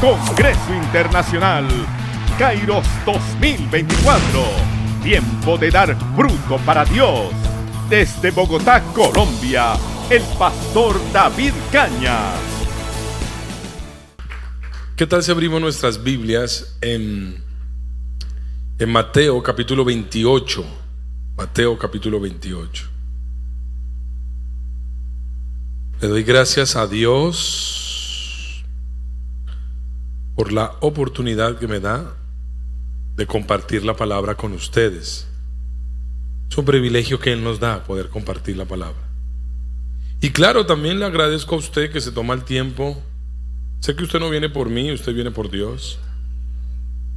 Congreso Internacional Kairos 2024. Tiempo de dar fruto para Dios. Desde Bogotá, Colombia, el pastor David Cañas. ¿Qué tal si abrimos nuestras Biblias en Mateo capítulo 28? Mateo capítulo 28. Le doy gracias a Dios por la oportunidad que me da de compartir la palabra con ustedes. Es un privilegio que Él nos da poder compartir la palabra. Y claro, también le agradezco a usted que se toma el tiempo. Sé que usted no viene por mí, usted viene por Dios.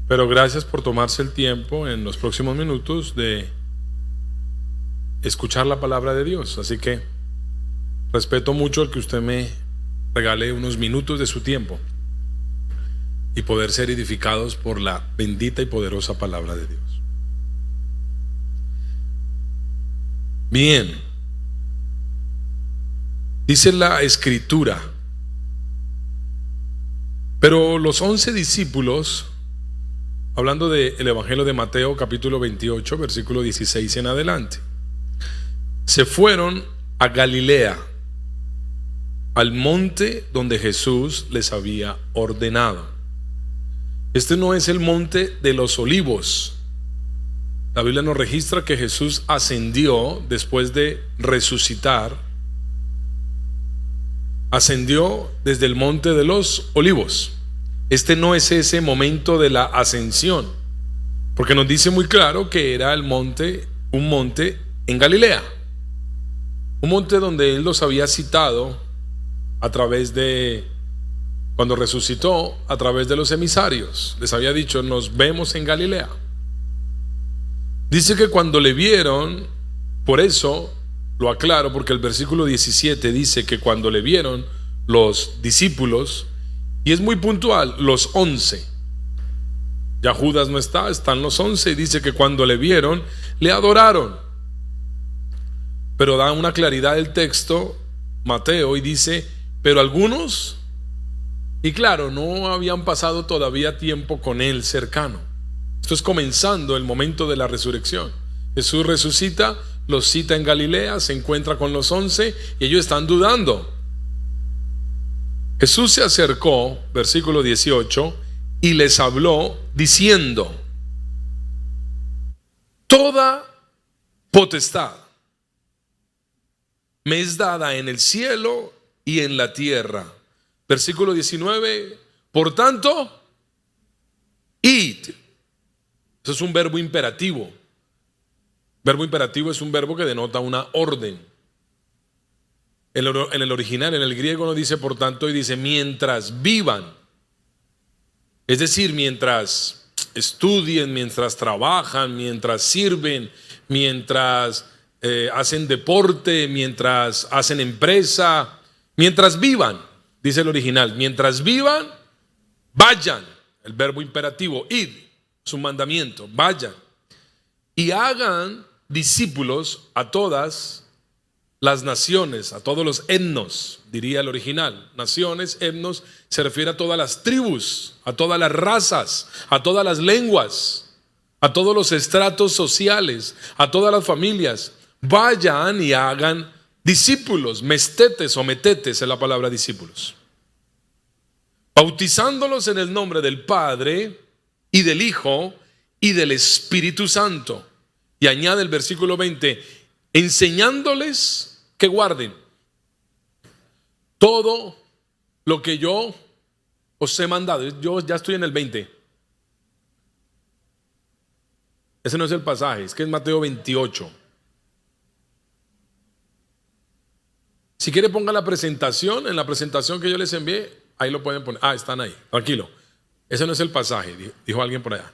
Pero gracias por tomarse el tiempo en los próximos minutos de escuchar la palabra de Dios. Así que respeto mucho el que usted me regale unos minutos de su tiempo y poder ser edificados por la bendita y poderosa palabra de Dios. Bien, dice la Escritura: pero los 11 discípulos, hablando del Evangelio de Mateo capítulo 28 versículo 16 en adelante, se fueron a Galilea, al monte donde Jesús les había ordenado. Este no es el monte de los olivos. La Biblia nos registra que Jesús ascendió después de resucitar. Ascendió desde el monte de los olivos. Este no es ese momento de la ascensión, porque nos dice muy claro que era un monte en Galilea, un monte donde Él los había citado a través de, cuando resucitó, a través de los emisarios. Les había dicho: nos vemos en Galilea. Dice que cuando le vieron, por eso lo aclaro, porque el versículo 17 dice que cuando le vieron los discípulos, y es muy puntual, los 11. Ya Judas no está, están los 11, y dice que cuando le vieron, le adoraron. Pero da una claridad el texto, Mateo, y dice: pero algunos, y claro, no habían pasado todavía tiempo con Él cercano. Esto es comenzando el momento de la resurrección. Jesús resucita, los cita en Galilea, se encuentra con los 11 y ellos están dudando. Jesús se acercó, versículo 18, y les habló diciendo: toda potestad me es dada en el cielo y en la tierra. Versículo 19, por tanto, id. Eso es un verbo imperativo. Verbo imperativo es un verbo que denota una orden. En el original, en el griego, no dice por tanto, y dice mientras vivan. Es decir, mientras estudien, mientras trabajan, mientras sirven, mientras hacen deporte, mientras hacen empresa, mientras vivan, dice el original. Mientras vivan, vayan. El verbo imperativo, id, es un mandamiento, vayan y hagan discípulos a todas las naciones, a todos los etnos, diría el original. Naciones, etnos, se refiere a todas las tribus, a todas las razas, a todas las lenguas, a todos los estratos sociales, a todas las familias. Vayan y hagan discípulos, mestetes o metetes es la palabra discípulos, bautizándolos en el nombre del Padre y del Hijo y del Espíritu Santo. Y añade el versículo 20, enseñándoles que guarden todo lo que yo os he mandado. Yo ya estoy en el 20. Ese no es el pasaje, es que es Mateo 28. Si quiere ponga la presentación, en la presentación que yo les envié, ahí lo pueden poner. Están ahí, tranquilo. Ese no es el pasaje, dijo alguien por allá.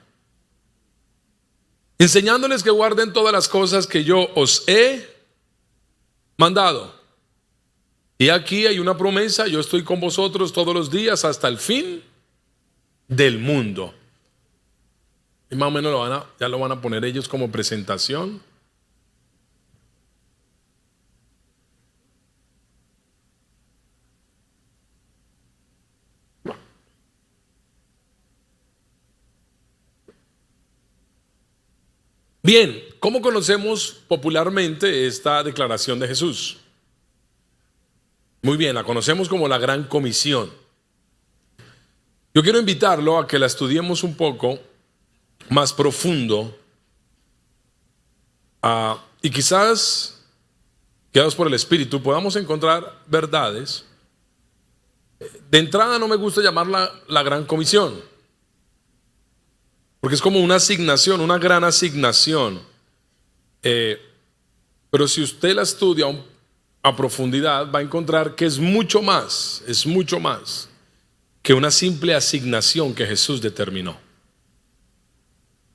Enseñándoles que guarden todas las cosas que yo os he mandado. Y aquí hay una promesa: yo estoy con vosotros todos los días hasta el fin del mundo. Y más o menos ya lo van a poner ellos como presentación. Bien, ¿cómo conocemos popularmente esta declaración de Jesús? Muy bien, la conocemos como la Gran Comisión. Yo quiero invitarlo a que la estudiemos un poco más profundo y quizás, guiados por el Espíritu, podamos encontrar verdades. De entrada no me gusta llamarla la Gran Comisión, porque es como una asignación, una gran asignación. Pero si usted la estudia a profundidad, va a encontrar que es mucho más que una simple asignación que Jesús determinó.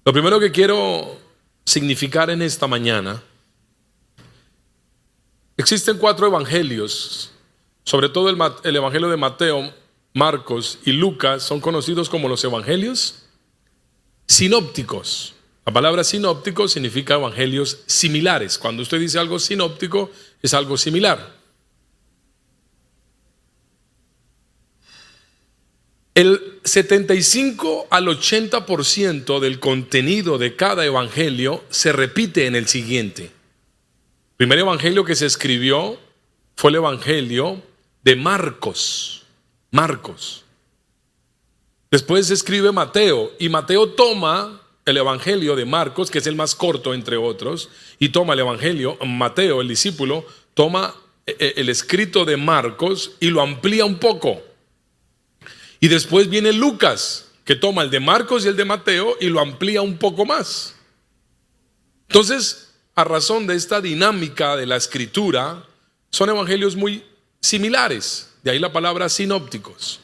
Lo primero que quiero significar en esta mañana, existen 4 evangelios, sobre todo el evangelio de Mateo, Marcos y Lucas son conocidos como los evangelios sinópticos. La palabra sinóptico significa evangelios similares. Cuando usted dice algo sinóptico, es algo similar. El 75 al 80% del contenido de cada evangelio se repite en el siguiente. El primer evangelio que se escribió fue el evangelio de Marcos. Después se escribe Mateo, y Mateo toma el evangelio de Marcos, que es el más corto entre otros, y toma el evangelio, Mateo, el discípulo, toma el escrito de Marcos y lo amplía un poco. Y después viene Lucas, que toma el de Marcos y el de Mateo y lo amplía un poco más. Entonces, a razón de esta dinámica de la escritura, son evangelios muy similares, de ahí la palabra sinópticos.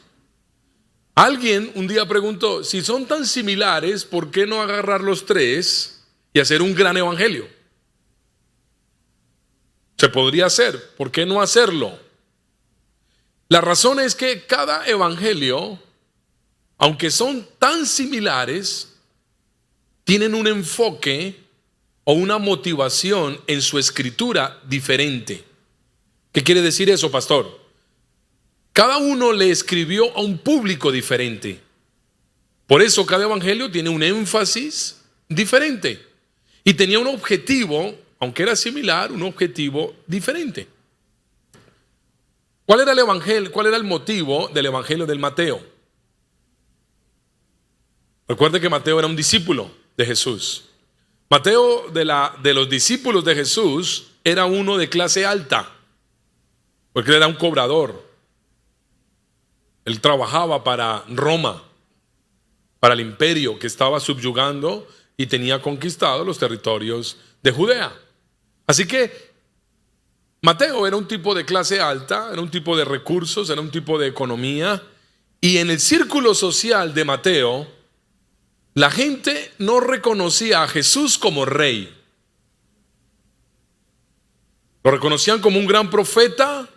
Alguien un día preguntó, si son tan similares, ¿por qué no agarrar los 3 y hacer un gran evangelio? Se podría hacer, ¿por qué no hacerlo? La razón es que cada evangelio, aunque son tan similares, tienen un enfoque o una motivación en su escritura diferente. ¿Qué quiere decir eso, pastor? Cada uno le escribió a un público diferente. Por eso cada evangelio tiene un énfasis diferente. Y tenía un objetivo, aunque era similar, un objetivo diferente. ¿Cuál era el evangelio? ¿Cuál era el motivo del evangelio del Mateo? Recuerde que Mateo era un discípulo de Jesús. Mateo, de los discípulos de Jesús, era uno de clase alta, porque él era un cobrador. Él trabajaba para Roma, para el imperio que estaba subyugando y tenía conquistado los territorios de Judea. Así que Mateo era un tipo de clase alta, era un tipo de recursos, era un tipo de economía. Y en el círculo social de Mateo, la gente no reconocía a Jesús como rey. Lo reconocían como un gran profeta,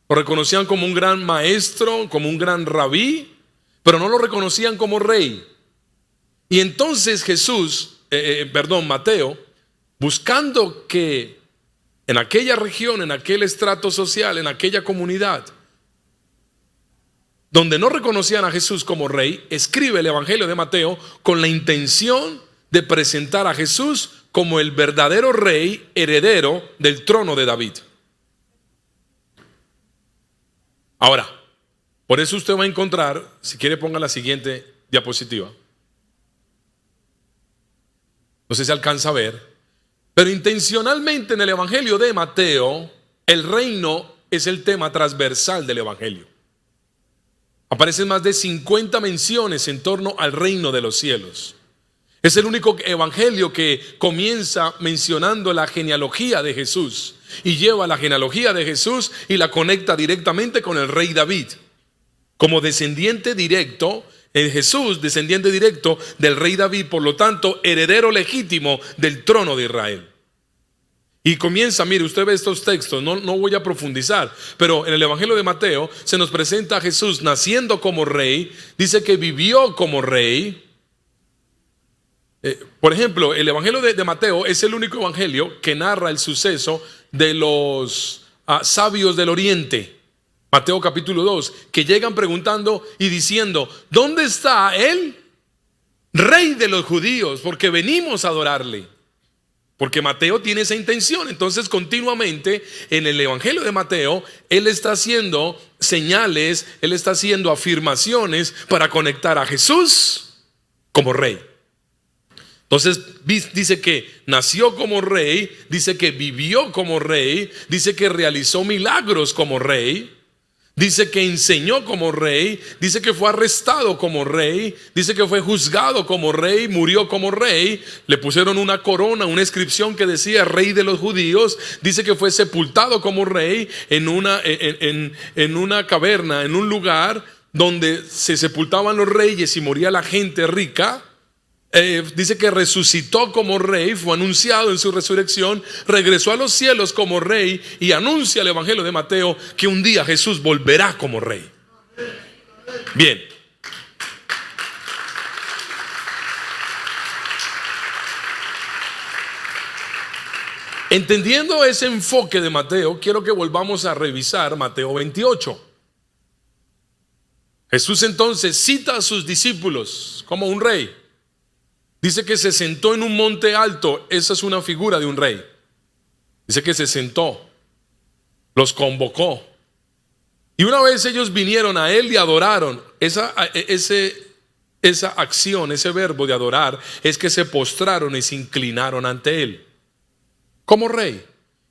lo reconocían como un gran maestro, como un gran rabí, pero no lo reconocían como rey. Y entonces Mateo, buscando que en aquella región, en aquel estrato social, en aquella comunidad, donde no reconocían a Jesús como rey, escribe el evangelio de Mateo con la intención de presentar a Jesús como el verdadero rey heredero del trono de David. Ahora, por eso usted va a encontrar, si quiere ponga la siguiente diapositiva. No sé si alcanza a ver, pero intencionalmente en el evangelio de Mateo, el reino es el tema transversal del evangelio. Aparecen más de 50 menciones en torno al reino de los cielos. Es el único evangelio que comienza mencionando la genealogía de Jesús y lleva la genealogía de Jesús y la conecta directamente con el rey David. Como descendiente directo, Jesús, descendiente directo del rey David, por lo tanto, heredero legítimo del trono de Israel. Y comienza, mire, usted ve estos textos, no voy a profundizar, pero en el evangelio de Mateo se nos presenta a Jesús naciendo como rey, dice que vivió como rey. Por ejemplo, el evangelio de Mateo es el único evangelio que narra el suceso de los sabios del oriente. Mateo capítulo 2, que llegan preguntando y diciendo, ¿dónde está el rey de los judíos? Porque venimos a adorarle. Porque Mateo tiene esa intención. Entonces continuamente en el Evangelio de Mateo, él está haciendo señales, él está haciendo afirmaciones para conectar a Jesús como rey. Entonces dice que nació como rey, dice que vivió como rey, dice que realizó milagros como rey, dice que enseñó como rey, dice que fue arrestado como rey, dice que fue juzgado como rey, murió como rey, le pusieron una corona, una inscripción que decía rey de los judíos, dice que fue sepultado como rey en una caverna, en un lugar donde se sepultaban los reyes y moría la gente rica. Dice que resucitó como rey, fue anunciado en su resurrección, regresó a los cielos como rey y anuncia el Evangelio de Mateo que un día Jesús volverá como rey. Bien. Entendiendo ese enfoque de Mateo, quiero que volvamos a revisar Mateo 28. Jesús entonces cita a sus discípulos como un rey. Dice que se sentó en un monte alto. Esa es una figura de un rey. Dice que se sentó, los convocó. Y una vez ellos vinieron a él y adoraron. Esa acción, ese verbo de adorar, es que se postraron y se inclinaron ante él como rey.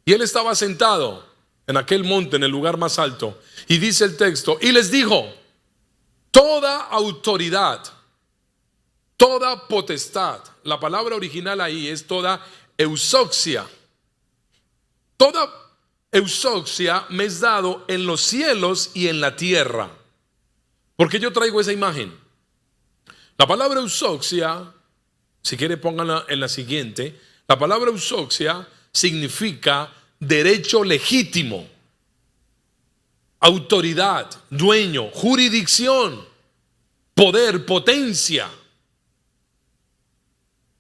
Y él estaba sentado en aquel monte, en el lugar más alto. Y dice el texto, y les dijo, toda autoridad, toda potestad, la palabra original ahí es toda eusoxia. Toda eusoxia me es dado en los cielos y en la tierra. ¿Por qué yo traigo esa imagen? La palabra eusoxia, si quiere pónganla en la siguiente, la palabra eusoxia significa derecho legítimo, autoridad, dueño, jurisdicción, poder, potencia,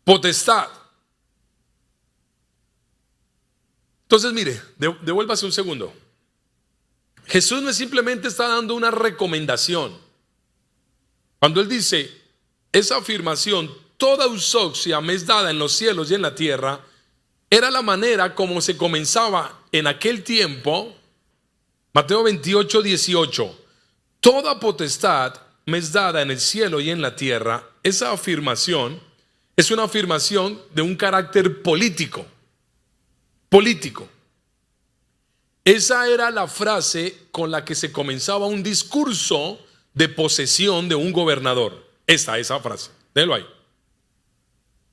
potestad. Entonces mire, devuélvase un segundo. Jesús no simplemente está dando una recomendación. Cuando él dice esa afirmación, toda eusoxia me es dada en los cielos y en la tierra, era la manera como se comenzaba en aquel tiempo. Mateo 28, 18. Toda potestad me es dada en el cielo y en la tierra. Esa afirmación es una afirmación de un carácter político. Político. Esa era la frase con la que se comenzaba un discurso de posesión de un gobernador. Esa frase. Déjelo ahí.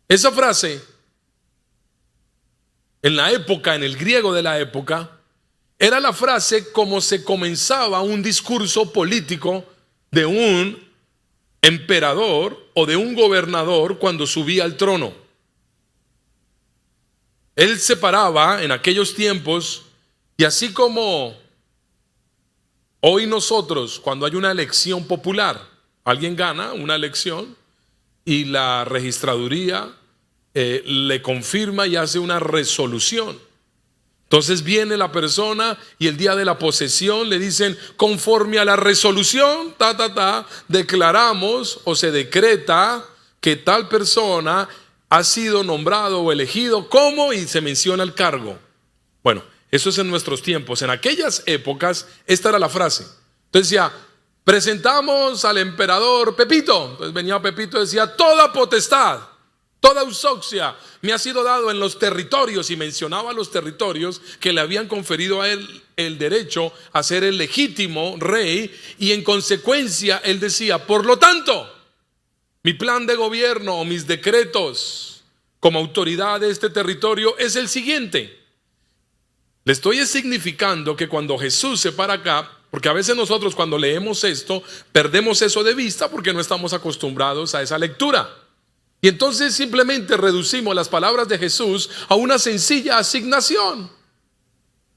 Esa frase, en la época, en el griego de la época, era la frase como se comenzaba un discurso político de un emperador o de un gobernador cuando subía al trono. Él se paraba en aquellos tiempos y así como hoy nosotros cuando hay una elección popular, alguien gana una elección y la registraduría le confirma y hace una resolución. Entonces viene la persona y el día de la posesión le dicen, conforme a la resolución, declaramos o se decreta que tal persona ha sido nombrado o elegido como, y se menciona el cargo. Bueno, eso es en nuestros tiempos. En aquellas épocas, esta era la frase. Entonces decía, presentamos al emperador Pepito. Entonces venía Pepito y decía, toda potestad, toda eusoxia me ha sido dado en los territorios, y mencionaba los territorios que le habían conferido a él el derecho a ser el legítimo rey, y en consecuencia él decía, por lo tanto, mi plan de gobierno o mis decretos como autoridad de este territorio es el siguiente. Le estoy significando que cuando Jesús se para acá, porque a veces nosotros cuando leemos esto perdemos eso de vista porque no estamos acostumbrados a esa lectura. Y entonces simplemente reducimos las palabras de Jesús a una sencilla asignación.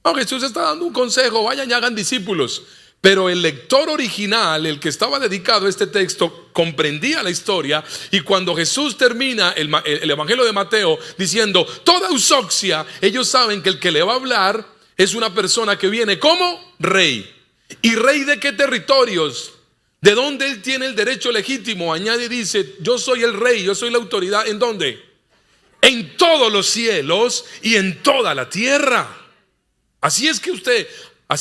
No, Jesús está dando un consejo, vayan y hagan discípulos. Pero el lector original, el que estaba dedicado a este texto, comprendía la historia. Y cuando Jesús termina el Evangelio de Mateo diciendo toda eusoxia, ellos saben que el que le va a hablar es una persona que viene como rey. ¿Y rey de qué territorios? ¿De dónde él tiene el derecho legítimo? Añade y dice, yo soy el rey, yo soy la autoridad. ¿En dónde? en todos los cielos y en toda la tierra. Así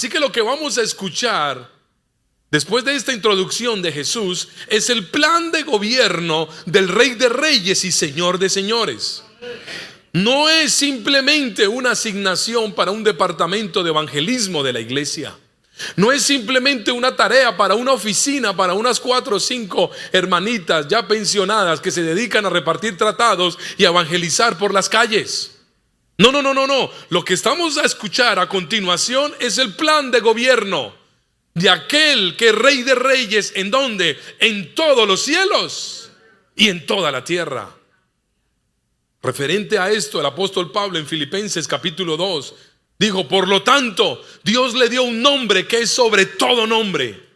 que lo que vamos a escuchar después de esta introducción de Jesús es el plan de gobierno del Rey de Reyes y Señor de Señores. No es simplemente una asignación para un departamento de evangelismo de la iglesia. No es simplemente una tarea para una oficina, para unas 4 o 5 hermanitas ya pensionadas que se dedican a repartir tratados y a evangelizar por las calles. No. Lo que estamos a escuchar a continuación es el plan de gobierno de aquel que es Rey de Reyes. ¿En dónde? En todos los cielos y en toda la tierra. Referente a esto, el apóstol Pablo en Filipenses capítulo 2 dijo: por lo tanto, Dios le dio un nombre que es sobre todo nombre,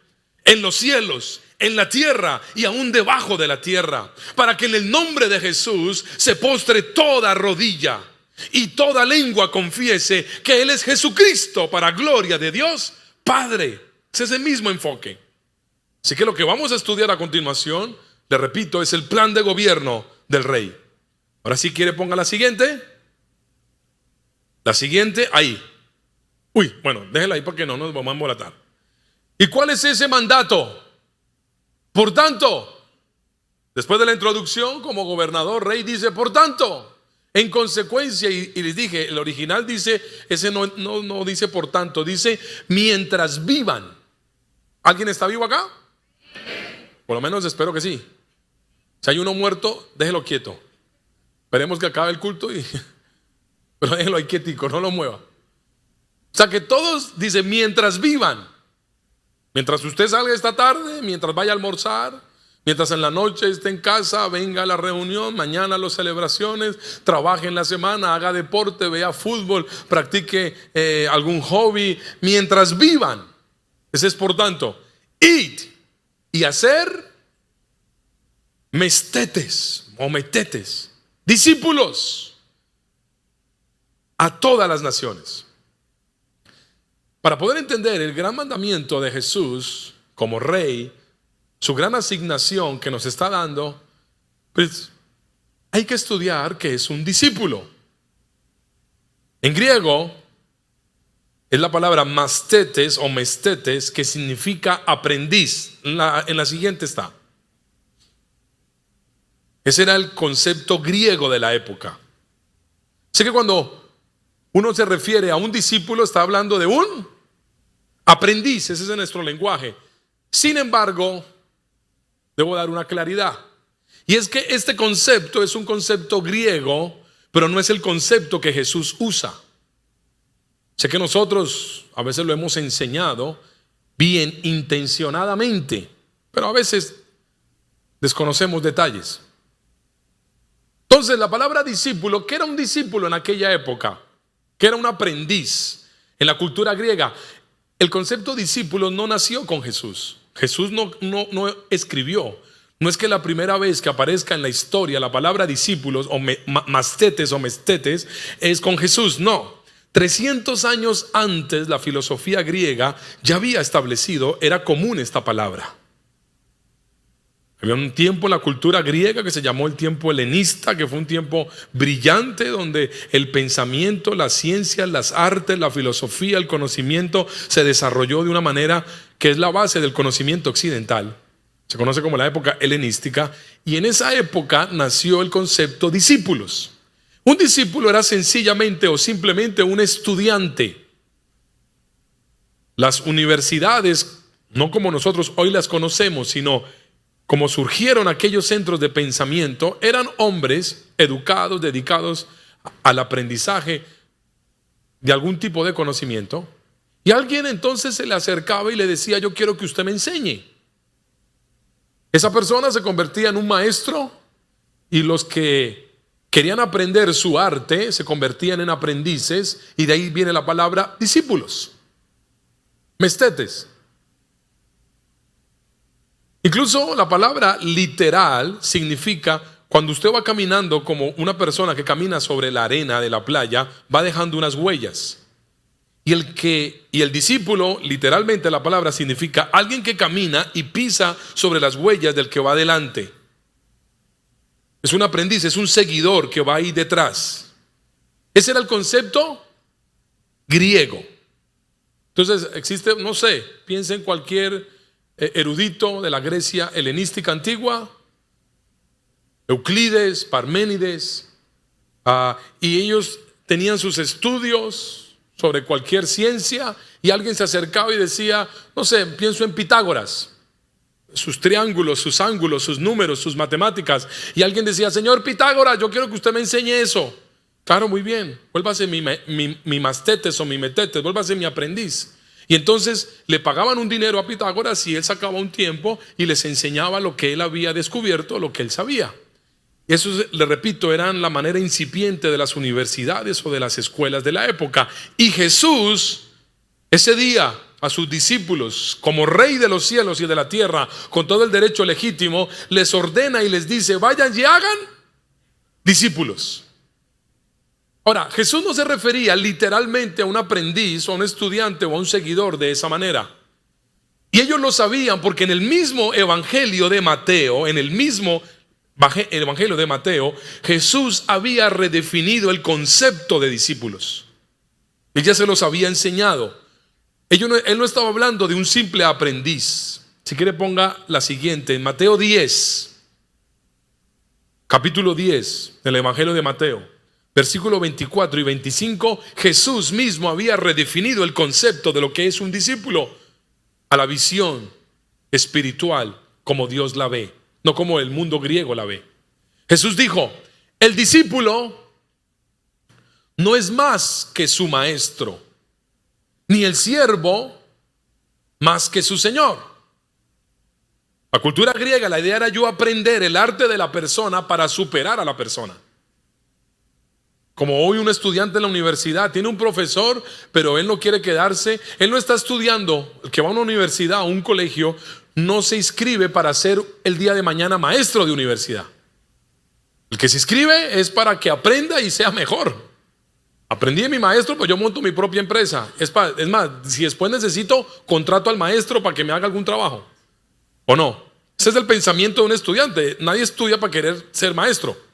en los cielos, en la tierra y aún debajo de la tierra, para que en el nombre de Jesús se postre toda rodilla y toda lengua confiese que Él es Jesucristo, para gloria de Dios Padre. Es ese mismo enfoque. Así que lo que vamos a estudiar a continuación, le repito, es el plan de gobierno del Rey. Ahora si quiere ponga la siguiente. La siguiente, ahí. Bueno, déjela ahí porque no nos vamos a embolatar. ¿Y cuál es ese mandato? Por tanto, después de la introducción, como gobernador, Rey dice: por tanto, en consecuencia, y les dije, el original dice, ese no dice por tanto, dice mientras vivan. ¿Alguien está vivo acá? Por lo menos espero que sí. Si hay uno muerto, déjelo quieto. Esperemos que acabe el culto pero déjelo ahí quietico, no lo mueva. O sea que todos dicen mientras vivan. Mientras usted salga esta tarde, mientras vaya a almorzar, mientras en la noche esté en casa, venga a la reunión, mañana a las celebraciones, trabaje en la semana, haga deporte, vea fútbol, practique algún hobby, mientras vivan. Ese es por tanto, id y hacer mestetes o metetes, discípulos a todas las naciones. Para poder entender el gran mandamiento de Jesús como Rey, su gran asignación que nos está dando, pues hay que estudiar qué es un discípulo. En griego es la palabra mastetes o mestetes, que significa aprendiz. En la siguiente está. Ese era el concepto griego de la época. Así que cuando uno se refiere a un discípulo, está hablando de un aprendiz. Ese es nuestro lenguaje. Sin embargo, debo dar una claridad, y es que este concepto es un concepto griego, pero no es el concepto que Jesús usa. Sé que nosotros a veces lo hemos enseñado bien intencionadamente, pero a veces desconocemos detalles. Entonces la palabra discípulo, ¿qué era un discípulo en aquella época? ¿Qué era un aprendiz? En la cultura griega, el concepto discípulo no nació con Jesús. Jesús no escribió. No es que la primera vez que aparezca en la historia la palabra discípulos o mastetes o mestetes es con Jesús. No. 300 años antes la filosofía griega ya había establecido, era común esta palabra. Había un tiempo en la cultura griega que se llamó el tiempo helenista, que fue un tiempo brillante donde el pensamiento, las ciencias, las artes, la filosofía, el conocimiento se desarrolló de una manera que es la base del conocimiento occidental. Se conoce como la época helenística, y en esa época nació el concepto discípulos. Un discípulo era sencillamente o simplemente un estudiante. Las universidades, no como nosotros hoy las conocemos, sino como surgieron aquellos centros de pensamiento, eran hombres educados, dedicados al aprendizaje de algún tipo de conocimiento, y alguien entonces se le acercaba y le decía: yo quiero que usted me enseñe. Esa persona se convertía en un maestro, y los que querían aprender su arte se convertían en aprendices, y de ahí viene la palabra discípulos, mestetes. Incluso la palabra literal significa, cuando usted va caminando como una persona que camina sobre la arena de la playa, va dejando unas huellas. Y el discípulo, literalmente la palabra significa alguien que camina y pisa sobre las huellas del que va adelante. Es un aprendiz, es un seguidor que va ahí detrás. Ese era el concepto griego. Entonces existe, no sé, piensa en cualquier erudito de la Grecia helenística antigua, Euclides, Parménides, y ellos tenían sus estudios sobre cualquier ciencia, y alguien se acercaba y decía, no sé, pienso en Pitágoras, sus triángulos, sus ángulos, sus números, sus matemáticas, y alguien decía, señor Pitágoras, yo quiero que usted me enseñe eso. Claro, muy bien, vuélvase mi mastetes o mi metetes, vuélvase mi aprendiz. Y entonces le pagaban un dinero a Pitágoras y él sacaba un tiempo y les enseñaba lo que él había descubierto, lo que él sabía. Eso, le repito, eran la manera incipiente de las universidades o de las escuelas de la época. Y Jesús, ese día, a sus discípulos, como rey de los cielos y de la tierra, con todo el derecho legítimo, les ordena y les dice, vayan y hagan discípulos. Ahora, Jesús no se refería literalmente a un aprendiz o a un estudiante o a un seguidor de esa manera. Y ellos lo sabían porque en el mismo evangelio de Mateo, Jesús había redefinido el concepto de discípulos. Él ya se los había enseñado. Él no estaba hablando de un simple aprendiz. Si quiere ponga la siguiente, en Mateo 10, capítulo 10 del evangelio de Mateo, versículo 24 y 25, Jesús mismo había redefinido el concepto de lo que es un discípulo a la visión espiritual como Dios la ve, no como el mundo griego la ve. Jesús dijo, el discípulo no es más que su maestro, ni el siervo más que su señor. La cultura griega, la idea era yo aprender el arte de la persona para superar a la persona. Como hoy un estudiante en la universidad tiene un profesor, pero él no quiere quedarse, él no está estudiando. El que va a una universidad o un colegio no se inscribe para ser el día de mañana maestro de universidad. El que se inscribe es para que aprenda y sea mejor. Aprendí de mi maestro, pues yo monto mi propia empresa. Es más, si después necesito, contrato al maestro para que me haga algún trabajo. ¿O no? Ese es el pensamiento de un estudiante. Nadie estudia para querer ser maestro.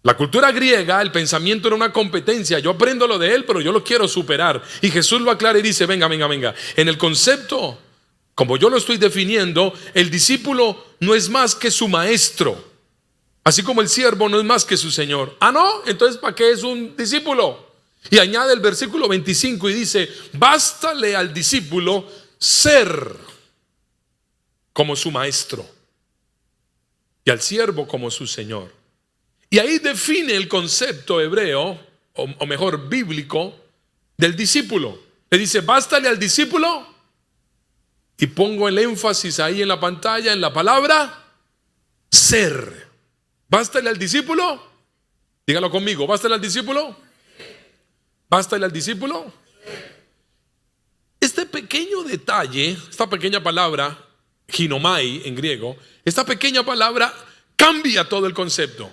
La cultura griega, el pensamiento era una competencia. Yo aprendo lo de él, pero yo lo quiero superar. Y Jesús lo aclara y dice, venga. En el concepto, como yo lo estoy definiendo, el discípulo no es más que su maestro. Así como el siervo no es más que su señor. Ah, no, entonces ¿para qué es un discípulo? Y añade el versículo 25 y dice, bástale al discípulo ser como su maestro y al siervo como su señor. Y ahí define el concepto hebreo, o mejor bíblico, del discípulo. Le dice, bástale al discípulo, y pongo el énfasis ahí en la pantalla, en la palabra ser. Bástale al discípulo, dígalo conmigo, bástale al discípulo, bástale al discípulo. Este pequeño detalle, esta pequeña palabra, ginomai en griego, esta pequeña palabra cambia todo el concepto.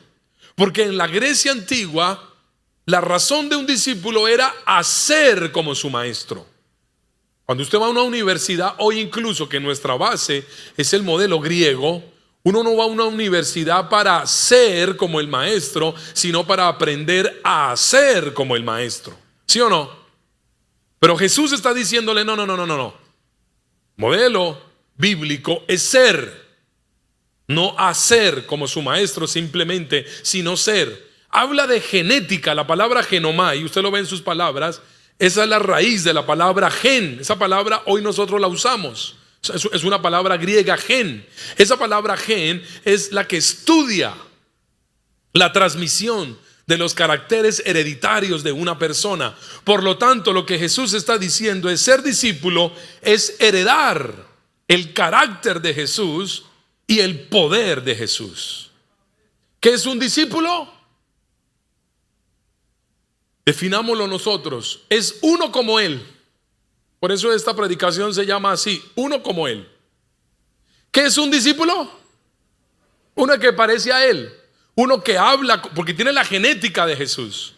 Porque en la Grecia antigua, la razón de un discípulo era hacer como su maestro. Cuando usted va a una universidad, hoy incluso que nuestra base es el modelo griego, uno no va a una universidad para ser como el maestro, sino para aprender a hacer como el maestro. ¿Sí o no? Pero Jesús está diciéndole, no. Modelo bíblico es ser. No hacer como su maestro simplemente, sino ser. Habla de genética, la palabra genomai, usted lo ve en sus palabras, esa es la raíz de la palabra gen. Esa palabra hoy nosotros la usamos. Es una palabra griega, gen. Esa palabra gen es la que estudia la transmisión de los caracteres hereditarios de una persona. Por lo tanto, lo que Jesús está diciendo es ser discípulo, es heredar el carácter de Jesús y el poder de Jesús. ¿Qué es un discípulo? Definámoslo nosotros. Es uno como Él. Por eso esta predicación se llama así, uno como Él. ¿Qué es un discípulo? Uno que parece a Él. Uno que habla, porque tiene la genética de Jesús.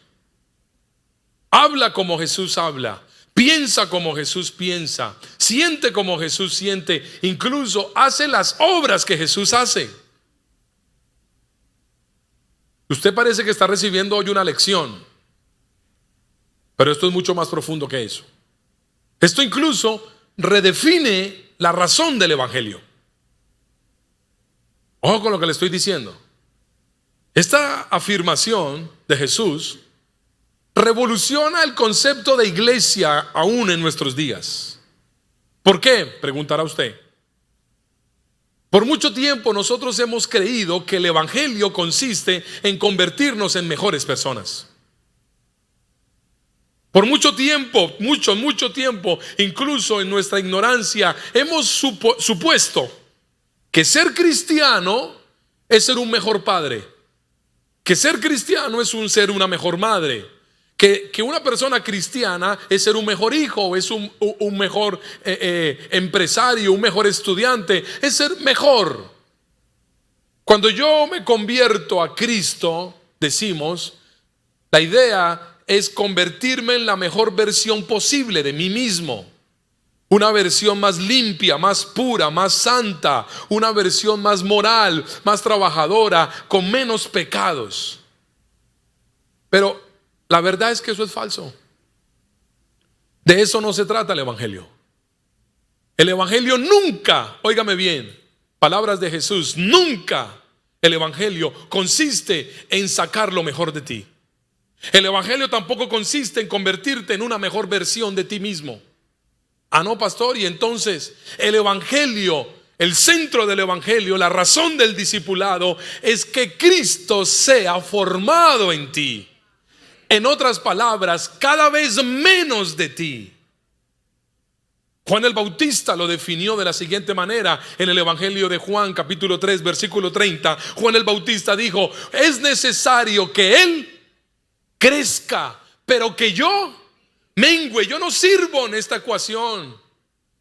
Habla como Jesús habla. Piensa como Jesús piensa. Siente como Jesús siente. Incluso hace las obras que Jesús hace. Usted parece que está recibiendo hoy una lección, pero esto es mucho más profundo que eso. Esto incluso redefine la razón del evangelio. Ojo con lo que le estoy diciendo. Esta afirmación de Jesús revoluciona el concepto de iglesia aún en nuestros días. ¿Por qué?, preguntará usted. Por mucho tiempo nosotros hemos creído que el evangelio consiste en convertirnos en mejores personas. Por mucho tiempo, mucho tiempo, incluso en nuestra ignorancia, hemos supuesto que ser cristiano es ser un mejor padre, que ser cristiano es ser una mejor madre, que una persona cristiana es ser un mejor hijo, es un mejor empresario, un mejor estudiante, es ser mejor. Cuando yo me convierto a Cristo, decimos, la idea es convertirme en la mejor versión posible de mí mismo. Una versión más limpia, más pura, más santa, una versión más moral, más trabajadora, con menos pecados. Pero la verdad es que eso es falso. De eso no se trata el evangelio. El evangelio nunca, óigame bien, palabras de Jesús, nunca el evangelio consiste en sacar lo mejor de ti. El evangelio tampoco consiste en convertirte en una mejor versión de ti mismo. Ah, no, pastor, y entonces el evangelio, el centro del evangelio, la razón del discipulado es que Cristo sea formado en ti. En otras palabras, cada vez menos de ti. Juan el Bautista lo definió de la siguiente manera en el Evangelio de Juan, capítulo 3, versículo 30. Juan el Bautista dijo: es necesario que Él crezca, pero que yo mengüe. Yo no sirvo en esta ecuación.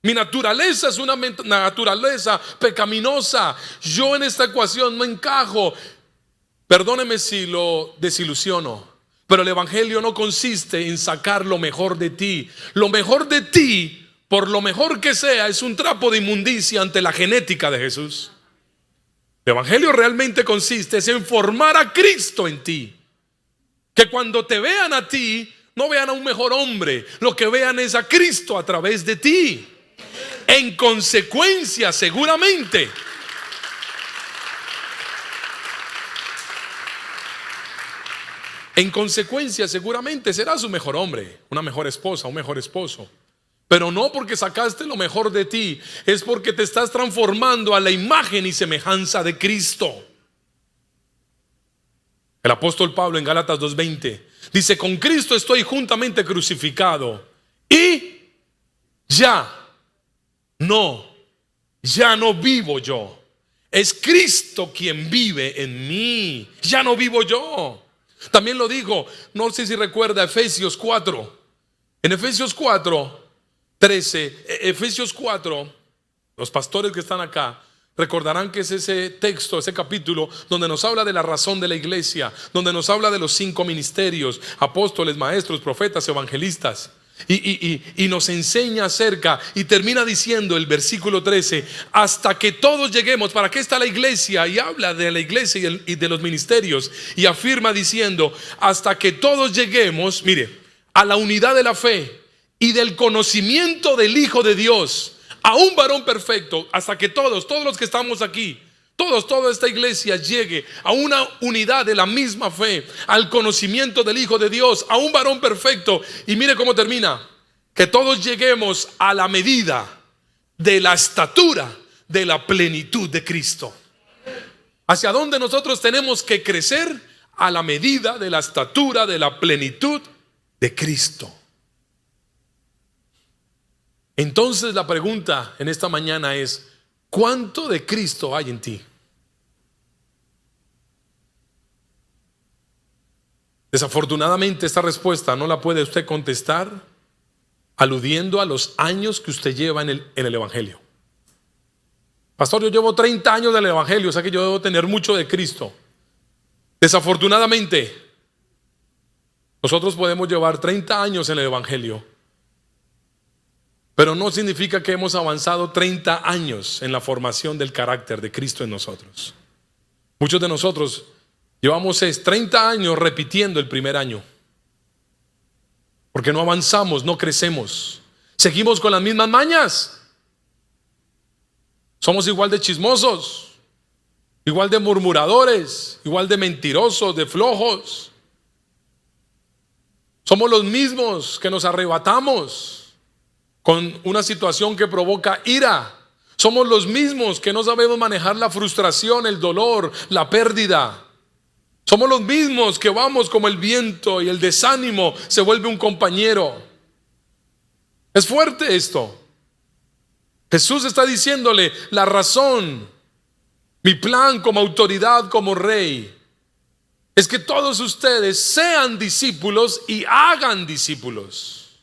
Mi naturaleza es una naturaleza pecaminosa. Yo en esta ecuación no encajo. Perdóneme si lo desilusiono, pero el evangelio no consiste en sacar lo mejor de ti. Lo mejor de ti, por lo mejor que sea, es un trapo de inmundicia ante la genética de Jesús. El evangelio realmente consiste en formar a Cristo en ti. Que cuando te vean a ti, no vean a un mejor hombre, lo que vean es a Cristo a través de ti. En consecuencia, seguramente serás un mejor hombre, una mejor esposa, un mejor esposo. Pero no porque sacaste lo mejor de ti, es porque te estás transformando a la imagen y semejanza de Cristo. El apóstol Pablo en Gálatas 2:20 dice: con Cristo estoy juntamente crucificado y ya no vivo yo, es Cristo quien vive en mí. Ya no vivo yo. También lo dijo, no sé si recuerda, Efesios 4. En Efesios 4:13, los pastores que están acá recordarán que es ese texto, ese capítulo donde nos habla de la razón de la iglesia, donde nos habla de los 5 ministerios: apóstoles, maestros, profetas, evangelistas. Y nos enseña acerca, y termina diciendo el versículo 13: hasta que todos lleguemos. ¿Para qué está la iglesia? Y habla de la iglesia y de los ministerios, y afirma diciendo: hasta que todos lleguemos, mire, a la unidad de la fe y del conocimiento del Hijo de Dios, a un varón perfecto. Hasta que todos los que estamos aquí, toda esta iglesia llegue a una unidad de la misma fe, al conocimiento del Hijo de Dios, a un varón perfecto. Y mire cómo termina: que todos lleguemos a la medida de la estatura de la plenitud de Cristo. ¿Hacia dónde nosotros tenemos que crecer? A la medida de la estatura de la plenitud de Cristo. Entonces la pregunta en esta mañana es: ¿cuánto de Cristo hay en ti? Desafortunadamente esta respuesta no la puede usted contestar aludiendo a los años que usted lleva en el evangelio. Pastor, yo llevo 30 años del evangelio, o sea que yo debo tener mucho de Cristo. Desafortunadamente, nosotros podemos llevar 30 años en el evangelio, pero no significa que hemos avanzado 30 años en la formación del carácter de Cristo en nosotros. Muchos de nosotros Llevamos 30 años repitiendo el primer año. Porque no avanzamos, no crecemos. Seguimos con las mismas mañas. Somos igual de chismosos, igual de murmuradores, igual de mentirosos, de flojos. Somos los mismos que nos arrebatamos con una situación que provoca ira. Somos los mismos que no sabemos manejar la frustración, el dolor, la pérdida. Somos los mismos que vamos como el viento y el desánimo se vuelve un compañero. Es fuerte esto. Jesús está diciéndole la razón, mi plan como autoridad, como rey, es que todos ustedes sean discípulos y hagan discípulos.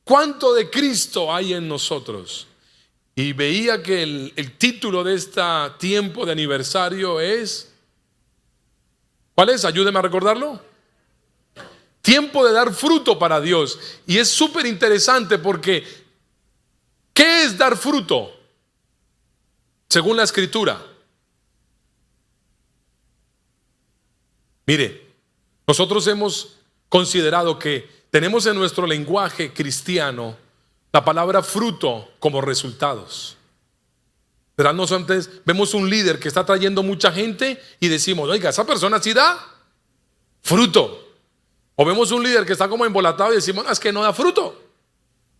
¿Cuánto de Cristo hay en nosotros? Y veía que el título de este tiempo de aniversario es, ¿cuál es? Ayúdeme a recordarlo. Tiempo de dar fruto para Dios. Y es súper interesante porque ¿qué es dar fruto? Según la Escritura. Mire, nosotros hemos considerado que tenemos en nuestro lenguaje cristiano la palabra fruto como resultados. Pero nosotros vemos un líder que está trayendo mucha gente y decimos, oiga, esa persona sí da fruto. O vemos un líder que está como embolatado y decimos, no, es que no da fruto.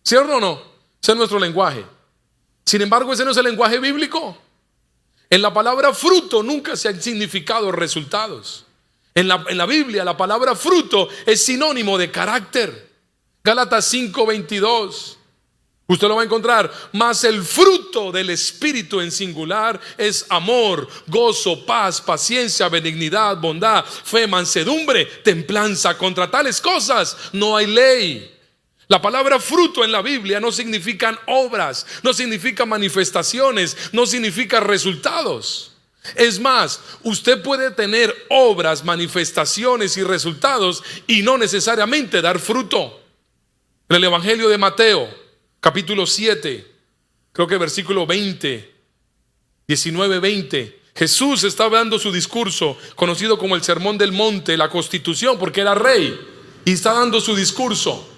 ¿Cierto o no? Ese es nuestro lenguaje. Sin embargo, ese no es el lenguaje bíblico. En la palabra fruto nunca se han significado resultados. En la Biblia la palabra fruto es sinónimo de carácter. Gálatas 5:22. Usted lo va a encontrar. Mas el fruto del Espíritu en singular es amor, gozo, paz, paciencia, benignidad, bondad, fe, mansedumbre, templanza. Contra tales cosas no hay ley. La palabra fruto en la Biblia no significan obras, no significa manifestaciones, no significa resultados. Es más, usted puede tener obras, manifestaciones y resultados y no necesariamente dar fruto. En el Evangelio de Mateo, capítulo 7, creo que versículo 20, 19-20, Jesús estaba dando su discurso conocido como el Sermón del Monte, la Constitución, porque era rey y está dando su discurso.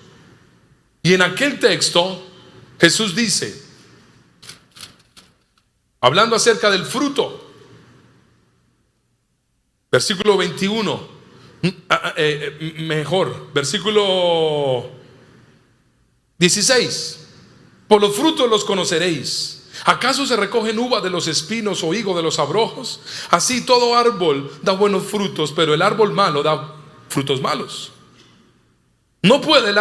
Y en aquel texto Jesús dice, hablando acerca del fruto, versículo 21, versículo 16, por los frutos los conoceréis. ¿Acaso se recogen uvas de los espinos o higo de los abrojos? Así todo árbol da buenos frutos, pero el árbol malo da frutos malos. No puede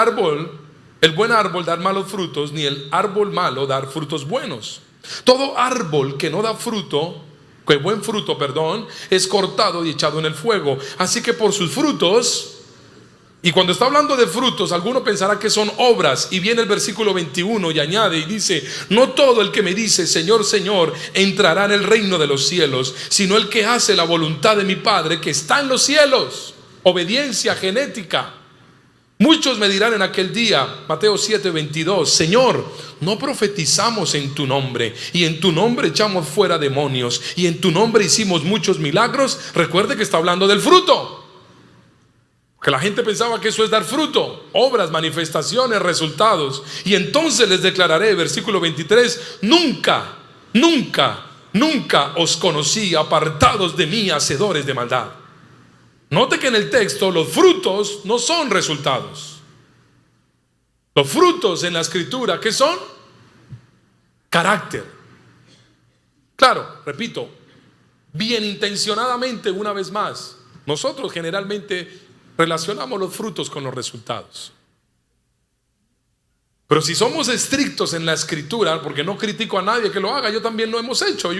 el buen árbol dar malos frutos, ni el árbol malo dar frutos buenos. Todo árbol que no da fruto, que buen fruto, es cortado y echado en el fuego. Así que por sus frutos, y cuando está hablando de frutos, alguno pensará que son obras, y viene el versículo 21 y añade y dice, no todo el que me dice Señor, Señor, entrará en el reino de los cielos, sino el que hace la voluntad de mi Padre que está en los cielos. Obediencia genética. Muchos me dirán en aquel día, Mateo 7:22, Señor, no profetizamos en tu nombre, y en tu nombre echamos fuera demonios, y en tu nombre hicimos muchos milagros. Recuerde que está hablando del fruto, que la gente pensaba que eso es dar fruto, obras, manifestaciones, resultados. Y entonces les declararé, versículo 23, nunca os conocí, apartados de mí, hacedores de maldad. Note que en el texto los frutos no son resultados. Los frutos en la Escritura, ¿qué son? Carácter. Claro, repito, bien intencionadamente, una vez más, nosotros generalmente relacionamos los frutos con los resultados. Pero si somos estrictos en la Escritura, porque no critico a nadie que lo haga, yo también lo hemos hecho, y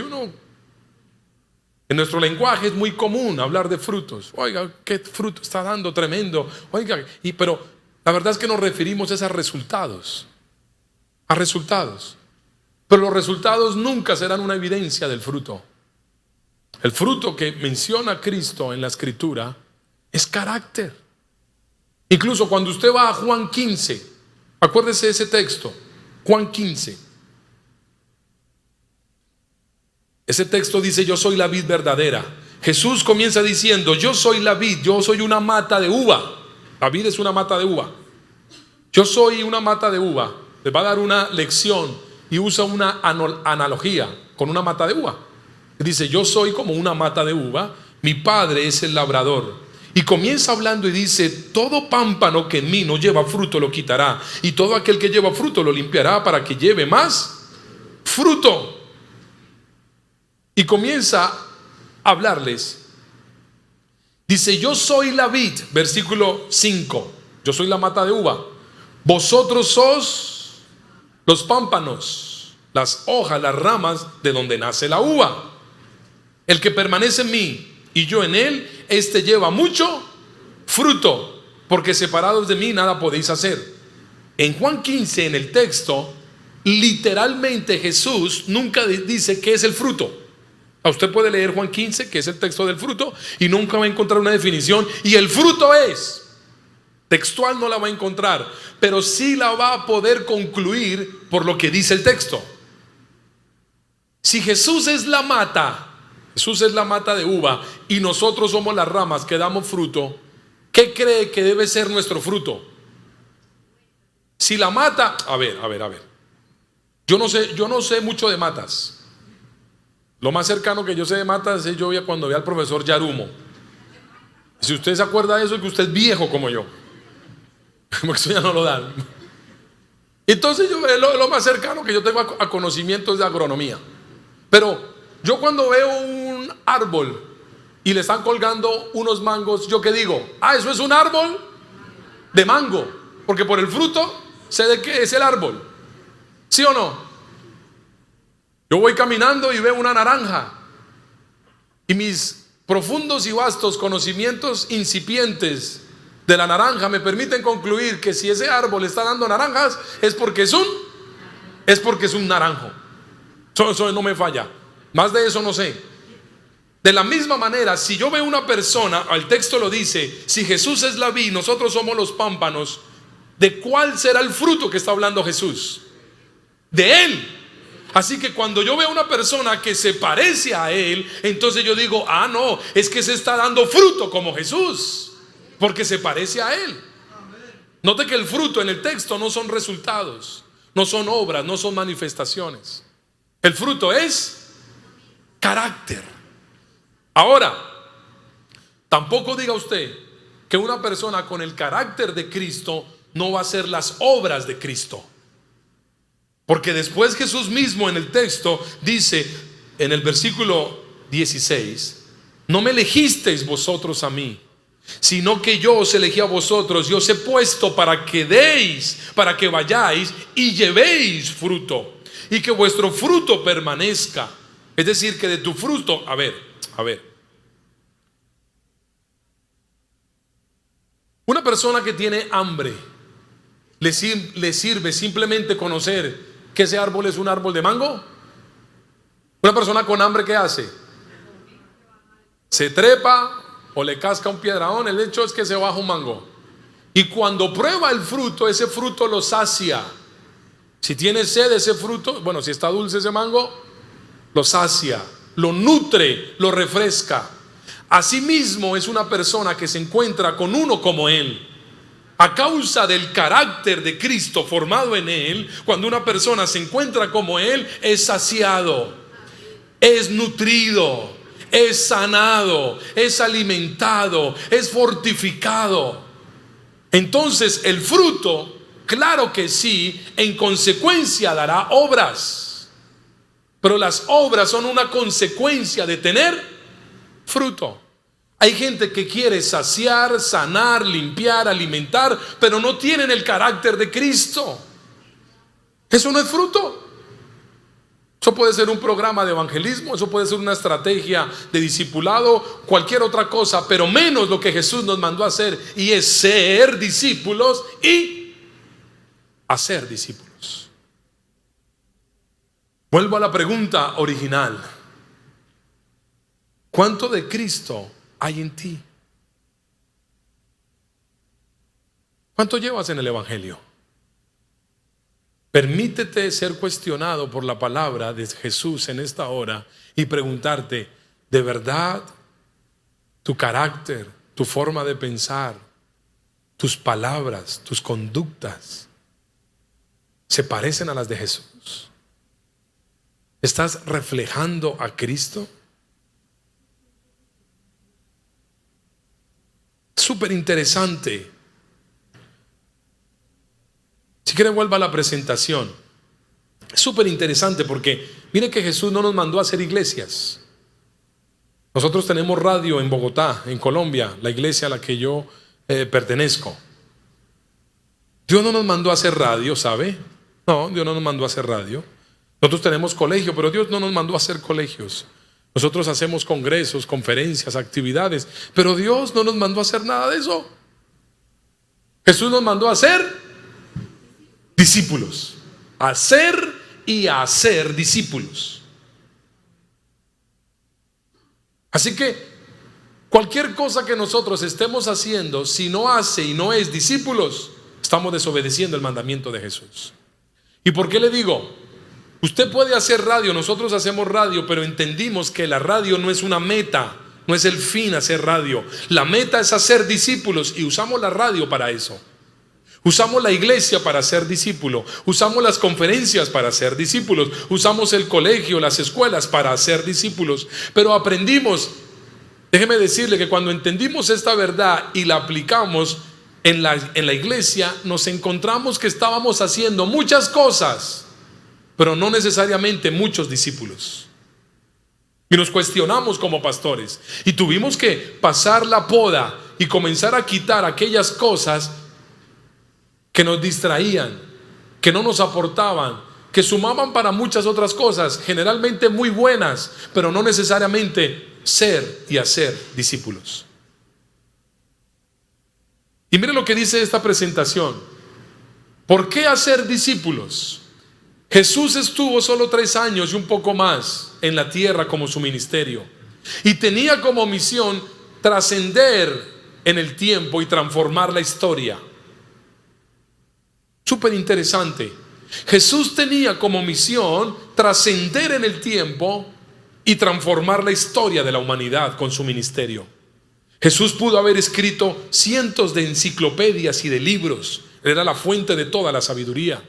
en nuestro lenguaje es muy común hablar de frutos. Oiga, qué fruto está dando, tremendo. Oiga, pero la verdad es que nos referimos a resultados. A resultados. Pero los resultados nunca serán una evidencia del fruto. El fruto que menciona Cristo en la Escritura es carácter. Incluso cuando usted va a Juan 15, acuérdese de ese texto, Juan 15. Ese texto dice, yo soy la vid verdadera Jesús comienza diciendo: yo soy la vid, yo soy una mata de uva. La vid es una mata de uva. Yo soy una mata de uva. Les va a dar una lección y usa una analogía con una mata de uva. Dice: yo soy como una mata de uva, mi padre es el labrador. Y comienza hablando y dice: todo pámpano que en mí no lleva fruto lo quitará, y todo aquel que lleva fruto lo limpiará para que lleve más fruto. Y comienza a hablarles. Dice: yo soy la vid, versículo 5. Yo soy la mata de uva. Vosotros sos los pámpanos, las hojas, las ramas de donde nace la uva. El que permanece en mí y yo en él, este lleva mucho fruto, porque separados de mí nada podéis hacer. En Juan 15, en el texto, literalmente Jesús nunca dice qué es el fruto. Usted puede leer Juan 15, que es el texto del fruto, y nunca va a encontrar una definición. Y el fruto es textual, no la va a encontrar, pero sí la va a poder concluir por lo que dice el texto. Si Jesús es la mata, Jesús es la mata de uva, y nosotros somos las ramas que damos fruto, ¿qué cree que debe ser nuestro fruto? Si la mata, a ver. Yo no sé mucho de matas. Lo más cercano que yo sé de matas es cuando vi al profesor Yarumo. Si usted se acuerda de eso, es que usted es viejo como yo. Porque eso ya no lo dan. Entonces lo más cercano que yo tengo a conocimientos de agronomía. Pero yo cuando veo un árbol y le están colgando unos mangos, ¿yo qué digo? Eso es un árbol de mango, porque por el fruto sé de qué es el árbol. ¿Sí o no? Yo voy caminando y veo una naranja, y mis profundos y vastos conocimientos incipientes de la naranja me permiten concluir que si ese árbol está dando naranjas es porque es un naranjo. Eso no me falla. Más de eso no sé. De la misma manera, si yo veo una persona, el texto lo dice, si Jesús es la vid, nosotros somos los pámpanos, ¿de cuál será el fruto que está hablando Jesús? De Él. Así que cuando yo veo una persona que se parece a Él, entonces yo digo: no, es que se está dando fruto como Jesús, porque se parece a Él. Note que el fruto en el texto no son resultados, no son obras, no son manifestaciones. El fruto es carácter. Ahora, tampoco diga usted que una persona con el carácter de Cristo no va a hacer las obras de Cristo. Porque después Jesús mismo en el texto dice, en el versículo 16: no me elegisteis vosotros a mí, sino que yo os elegí a vosotros y os he puesto para que deis, para que vayáis y llevéis fruto, y que vuestro fruto permanezca. Es decir, que de tu fruto, a ver, una persona que tiene hambre, ¿le sirve simplemente conocer que ese árbol es un árbol de mango? Una persona con hambre, ¿qué hace? Se trepa o le casca un piedradón. El hecho es que se baja un mango, y cuando prueba el fruto, ese fruto lo sacia. Si tiene sed, ese fruto, si está dulce ese mango, lo sacia, lo nutre, lo refresca. Asimismo es una persona que se encuentra con uno como Él. A causa del carácter de Cristo formado en Él, cuando una persona se encuentra como Él, es saciado, es nutrido, es sanado, es alimentado, es fortificado. Entonces el fruto, claro que sí, en consecuencia dará obras, pero las obras son una consecuencia de tener fruto. Hay gente que quiere saciar, sanar, limpiar, alimentar, pero no tienen el carácter de Cristo. Eso no es fruto. Eso puede ser un programa de evangelismo, eso puede ser una estrategia de discipulado, cualquier otra cosa, pero menos lo que Jesús nos mandó a hacer, y es ser discípulos y hacer discípulos. Vuelvo a la pregunta original: ¿cuánto de Cristo hay en ti? ¿Cuánto llevas en el evangelio? Permítete ser cuestionado por la palabra de Jesús en esta hora y preguntarte: ¿de verdad tu carácter, tu forma de pensar, tus palabras, tus conductas se parecen a las de Jesús? ¿Estás reflejando a Cristo? Súper interesante. Si quieren, vuelva a la presentación. Es súper interesante porque mire que Jesús no nos mandó a hacer iglesias. Nosotros tenemos radio en Bogotá, en Colombia, la iglesia a la que yo pertenezco. Dios no nos mandó a hacer radio, ¿sabe? No, Dios no nos mandó a hacer radio. Nosotros tenemos colegio, pero Dios no nos mandó a hacer colegios. Nosotros hacemos congresos, conferencias, actividades, pero Dios no nos mandó a hacer nada de eso. Jesús nos mandó a ser discípulos, a ser y a hacer discípulos. Así que cualquier cosa que nosotros estemos haciendo, si no hace y no es discípulos, estamos desobedeciendo el mandamiento de Jesús. ¿Y por qué le digo? Usted puede hacer radio, nosotros hacemos radio, pero entendimos que la radio no es una meta, no es el fin hacer radio. La meta es hacer discípulos y usamos la radio para eso. Usamos la iglesia para ser discípulo, usamos las conferencias para ser discípulos, usamos el colegio, las escuelas para ser discípulos. Pero aprendimos, déjeme decirle que cuando entendimos esta verdad y la aplicamos en la iglesia, nos encontramos que estábamos haciendo muchas cosas, pero no necesariamente muchos discípulos. Y nos cuestionamos como pastores y tuvimos que pasar la poda y comenzar a quitar aquellas cosas que nos distraían, que no nos aportaban, que sumaban para muchas otras cosas, generalmente muy buenas, pero no necesariamente ser y hacer discípulos. Y mire lo que dice esta presentación. ¿Por qué hacer discípulos? Jesús estuvo solo 3 años y un poco más en la tierra como su ministerio, y tenía como misión trascender en el tiempo y transformar la historia. Súper interesante. Jesús tenía como misión trascender en el tiempo y transformar la historia de la humanidad con su ministerio. Jesús pudo haber escrito cientos de enciclopedias y de libros. Era la fuente de toda la sabiduría.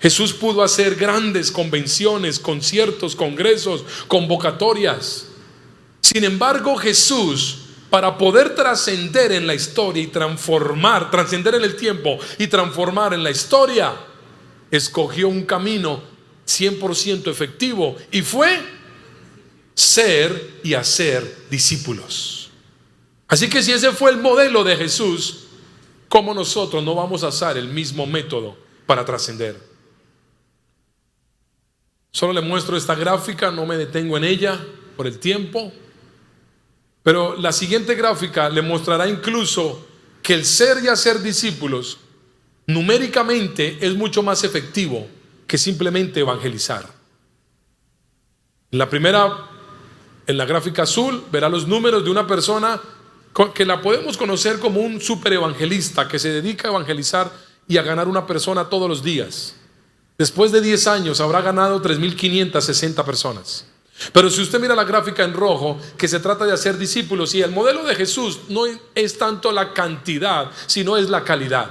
Jesús pudo hacer grandes convenciones, conciertos, congresos, convocatorias. Sin embargo, Jesús, para poder trascender en la historia y transformar, trascender en el tiempo y transformar en la historia, escogió un camino 100% efectivo, y fue ser y hacer discípulos. Así que si ese fue el modelo de Jesús, ¿cómo nosotros no vamos a usar el mismo método para trascender? Solo le muestro esta gráfica, no me detengo en ella por el tiempo, pero la siguiente gráfica le mostrará incluso que el ser y hacer discípulos numéricamente es mucho más efectivo que simplemente evangelizar. En la gráfica azul verá los números de una persona que la podemos conocer como un super evangelista que se dedica a evangelizar y a ganar una persona todos los días. Después de 10 años habrá ganado 3.560 personas. Pero si usted mira la gráfica en rojo, que se trata de hacer discípulos, y el modelo de Jesús no es tanto la cantidad, sino es la calidad.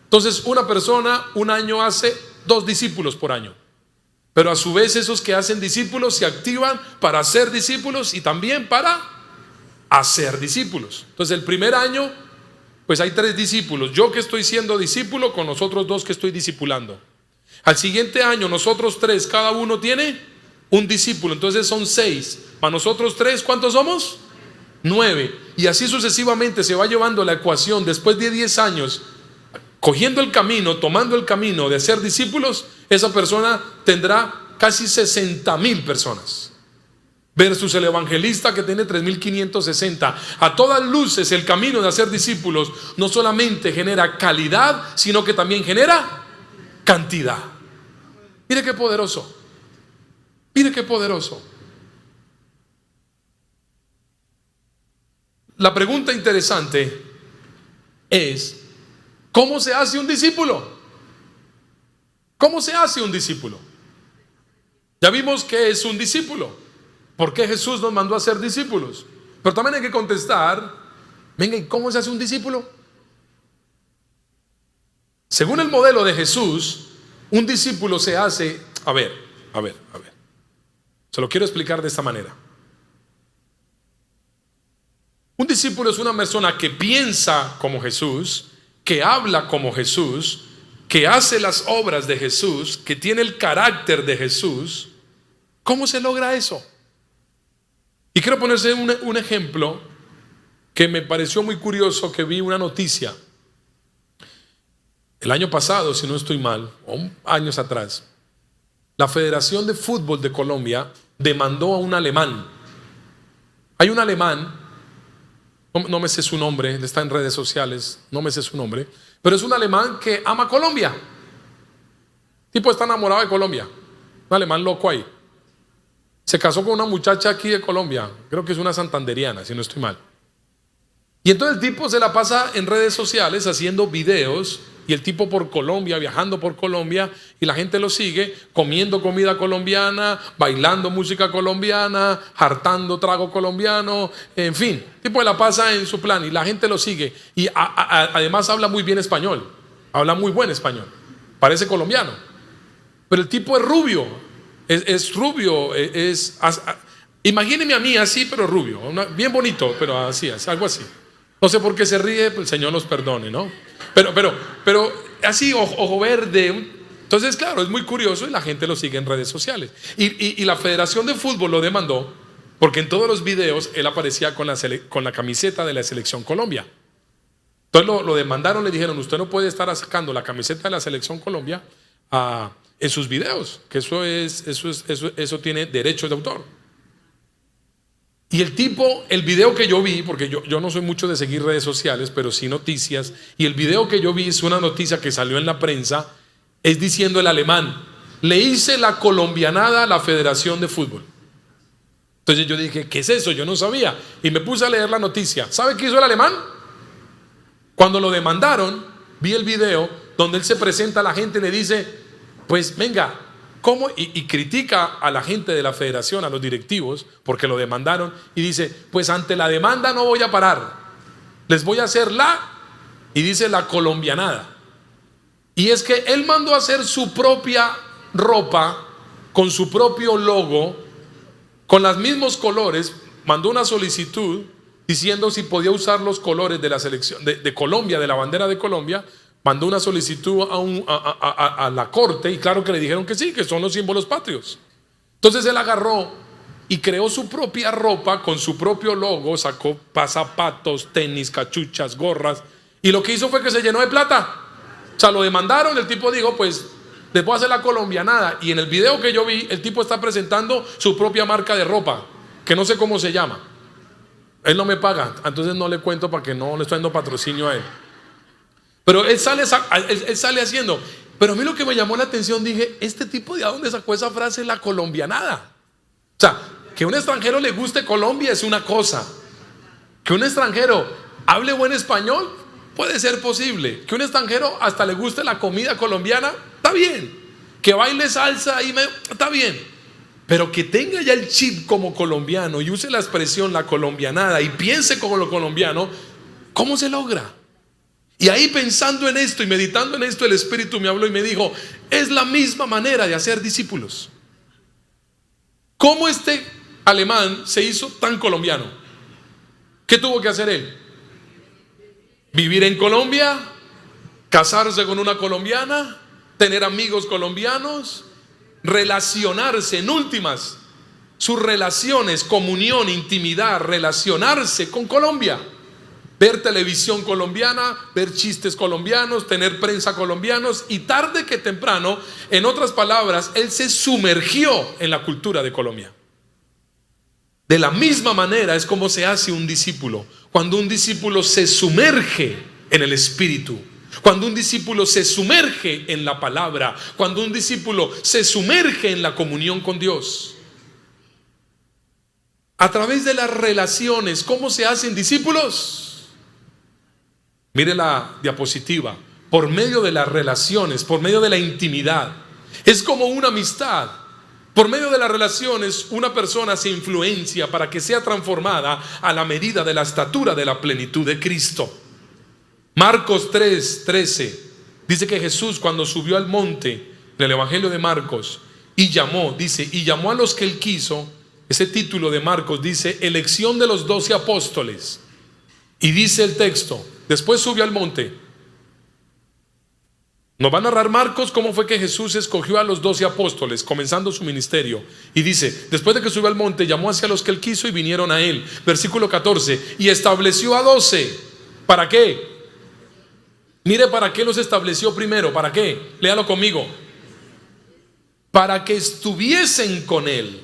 Entonces una persona un año hace 2 discípulos por año, pero a su vez esos que hacen discípulos se activan para hacer discípulos y también para hacer discípulos. Entonces el primer año pues hay 3 discípulos, yo que estoy siendo discípulo con los otros 2 que estoy discipulando. Al siguiente año nosotros 3, cada uno tiene un discípulo, entonces son 6. Para nosotros 3, ¿cuántos somos? 9. Y así sucesivamente se va llevando la ecuación. Después de 10 años cogiendo el camino, tomando el camino de ser discípulos, esa persona tendrá casi 60,000 personas. Versus el evangelista que tiene 3.560. A todas luces el camino de hacer discípulos no solamente genera calidad, sino que también genera cantidad. Mire qué poderoso. Mire qué poderoso. La pregunta interesante es: ¿cómo se hace un discípulo? ¿Cómo se hace un discípulo? Ya vimos que es un discípulo. ¿Por qué Jesús nos mandó a ser discípulos? Pero también hay que contestar, venga, ¿y cómo se hace un discípulo? Según el modelo de Jesús, un discípulo se hace, a ver. Se lo quiero explicar de esta manera. Un discípulo es una persona que piensa como Jesús, que habla como Jesús, que hace las obras de Jesús, que tiene el carácter de Jesús. ¿Cómo se logra eso? Y quiero ponerse un ejemplo que me pareció muy curioso, que vi una noticia el año pasado, si no estoy mal, o años atrás. La Federación de Fútbol de Colombia demandó a un alemán. Hay un alemán, no me sé su nombre, está en redes sociales, no me sé su nombre, pero es un alemán que ama Colombia. El tipo está enamorado de Colombia, un alemán loco ahí. Se casó con una muchacha aquí de Colombia, creo que es una santanderiana, si no estoy mal. Y entonces el tipo se la pasa en redes sociales haciendo videos, y el tipo por Colombia, viajando por Colombia, y la gente lo sigue, comiendo comida colombiana, bailando música colombiana, hartando trago colombiano, en fin, el tipo se la pasa en su plan y la gente lo sigue. Y además habla muy bien español, habla muy buen español, parece colombiano, pero el tipo es rubio, es rubio, imagíneme a mí así, pero rubio, bien bonito, pero así, algo así. No sé por qué se ríe, el Señor nos perdone, ¿no? Pero así, ojo verde. Entonces, claro, es muy curioso y la gente lo sigue en redes sociales. Y la Federación de Fútbol lo demandó porque en todos los videos él aparecía con la camiseta de la Selección Colombia. Entonces lo demandaron, le dijeron, usted no puede estar sacando la camiseta de la Selección Colombia en sus videos, que eso tiene derechos de autor. Y el tipo, el video que yo vi, porque yo no soy mucho de seguir redes sociales, pero sí noticias, y el video que yo vi es una noticia que salió en la prensa, es diciendo el alemán, le hice la colombianada a la Federación de Fútbol. Entonces yo dije, ¿qué es eso? Yo no sabía. Y me puse a leer la noticia. ¿Sabe qué hizo el alemán? Cuando lo demandaron, vi el video donde él se presenta a la gente y le dice, pues venga, ¿cómo? Y critica a la gente de la federación, a los directivos, porque lo demandaron, y dice, pues ante la demanda no voy a parar, les voy a hacer y dice la colombianada. Y es que él mandó a hacer su propia ropa, con su propio logo, con los mismos colores, mandó una solicitud diciendo si podía usar los colores de la selección de Colombia, de la bandera de Colombia. Mandó una solicitud a la corte y claro que le dijeron que sí, que son los símbolos patrios. Entonces él agarró y creó su propia ropa con su propio logo, sacó zapatos, tenis, cachuchas, gorras, y lo que hizo fue que se llenó de plata. O sea, lo demandaron, el tipo dijo, pues les voy a hacer la colombianada. Y en el video que yo vi, el tipo está presentando su propia marca de ropa, que no sé cómo se llama. Él no me paga, entonces no le cuento para que no le estoy dando patrocinio a él. Pero él sale haciendo. Pero a mí lo que me llamó la atención, dije, este tipo de dónde sacó esa frase, la colombianada. O sea, que a un extranjero le guste Colombia es una cosa. Que un extranjero hable buen español, puede ser posible. Que un extranjero hasta le guste la comida colombiana, está bien. Que baile salsa, está bien. Pero que tenga ya el chip como colombiano y use la expresión la colombianada y piense como lo colombiano, ¿cómo se logra? Y ahí pensando en esto y meditando en esto, el Espíritu me habló y me dijo, es la misma manera de hacer discípulos. ¿Cómo este alemán se hizo tan colombiano? ¿Qué tuvo que hacer él? Vivir en Colombia, casarse con una colombiana, tener amigos colombianos, relacionarse en últimas, sus relaciones, comunión, intimidad, relacionarse con Colombia. Ver televisión colombiana, ver chistes colombianos, tener prensa colombianos y tarde que temprano, en otras palabras, él se sumergió en la cultura de Colombia. De la misma manera es como se hace un discípulo. Cuando un discípulo se sumerge en el Espíritu, cuando un discípulo se sumerge en la palabra, cuando un discípulo se sumerge en la comunión con Dios. A través de las relaciones, ¿cómo se hacen discípulos? Mire la diapositiva. Por medio de las relaciones, por medio de la intimidad. Es como una amistad. Por medio de las relaciones, una persona se influencia para que sea transformada a la medida de la estatura de la plenitud de Cristo. Marcos 3:13 dice que Jesús, cuando subió al monte, en el Evangelio de Marcos, y llamó a los que él quiso. Ese título de Marcos dice elección de los 12 apóstoles. Y dice el texto, después subió al monte. Nos va a narrar Marcos cómo fue que Jesús escogió a los 12 apóstoles, comenzando su ministerio. Y dice, después de que subió al monte, llamó hacia los que él quiso y vinieron a él. Versículo 14, y estableció a 12. ¿Para qué? Mire, ¿para qué los estableció primero? ¿Para qué? Léalo conmigo. Para que estuviesen con él.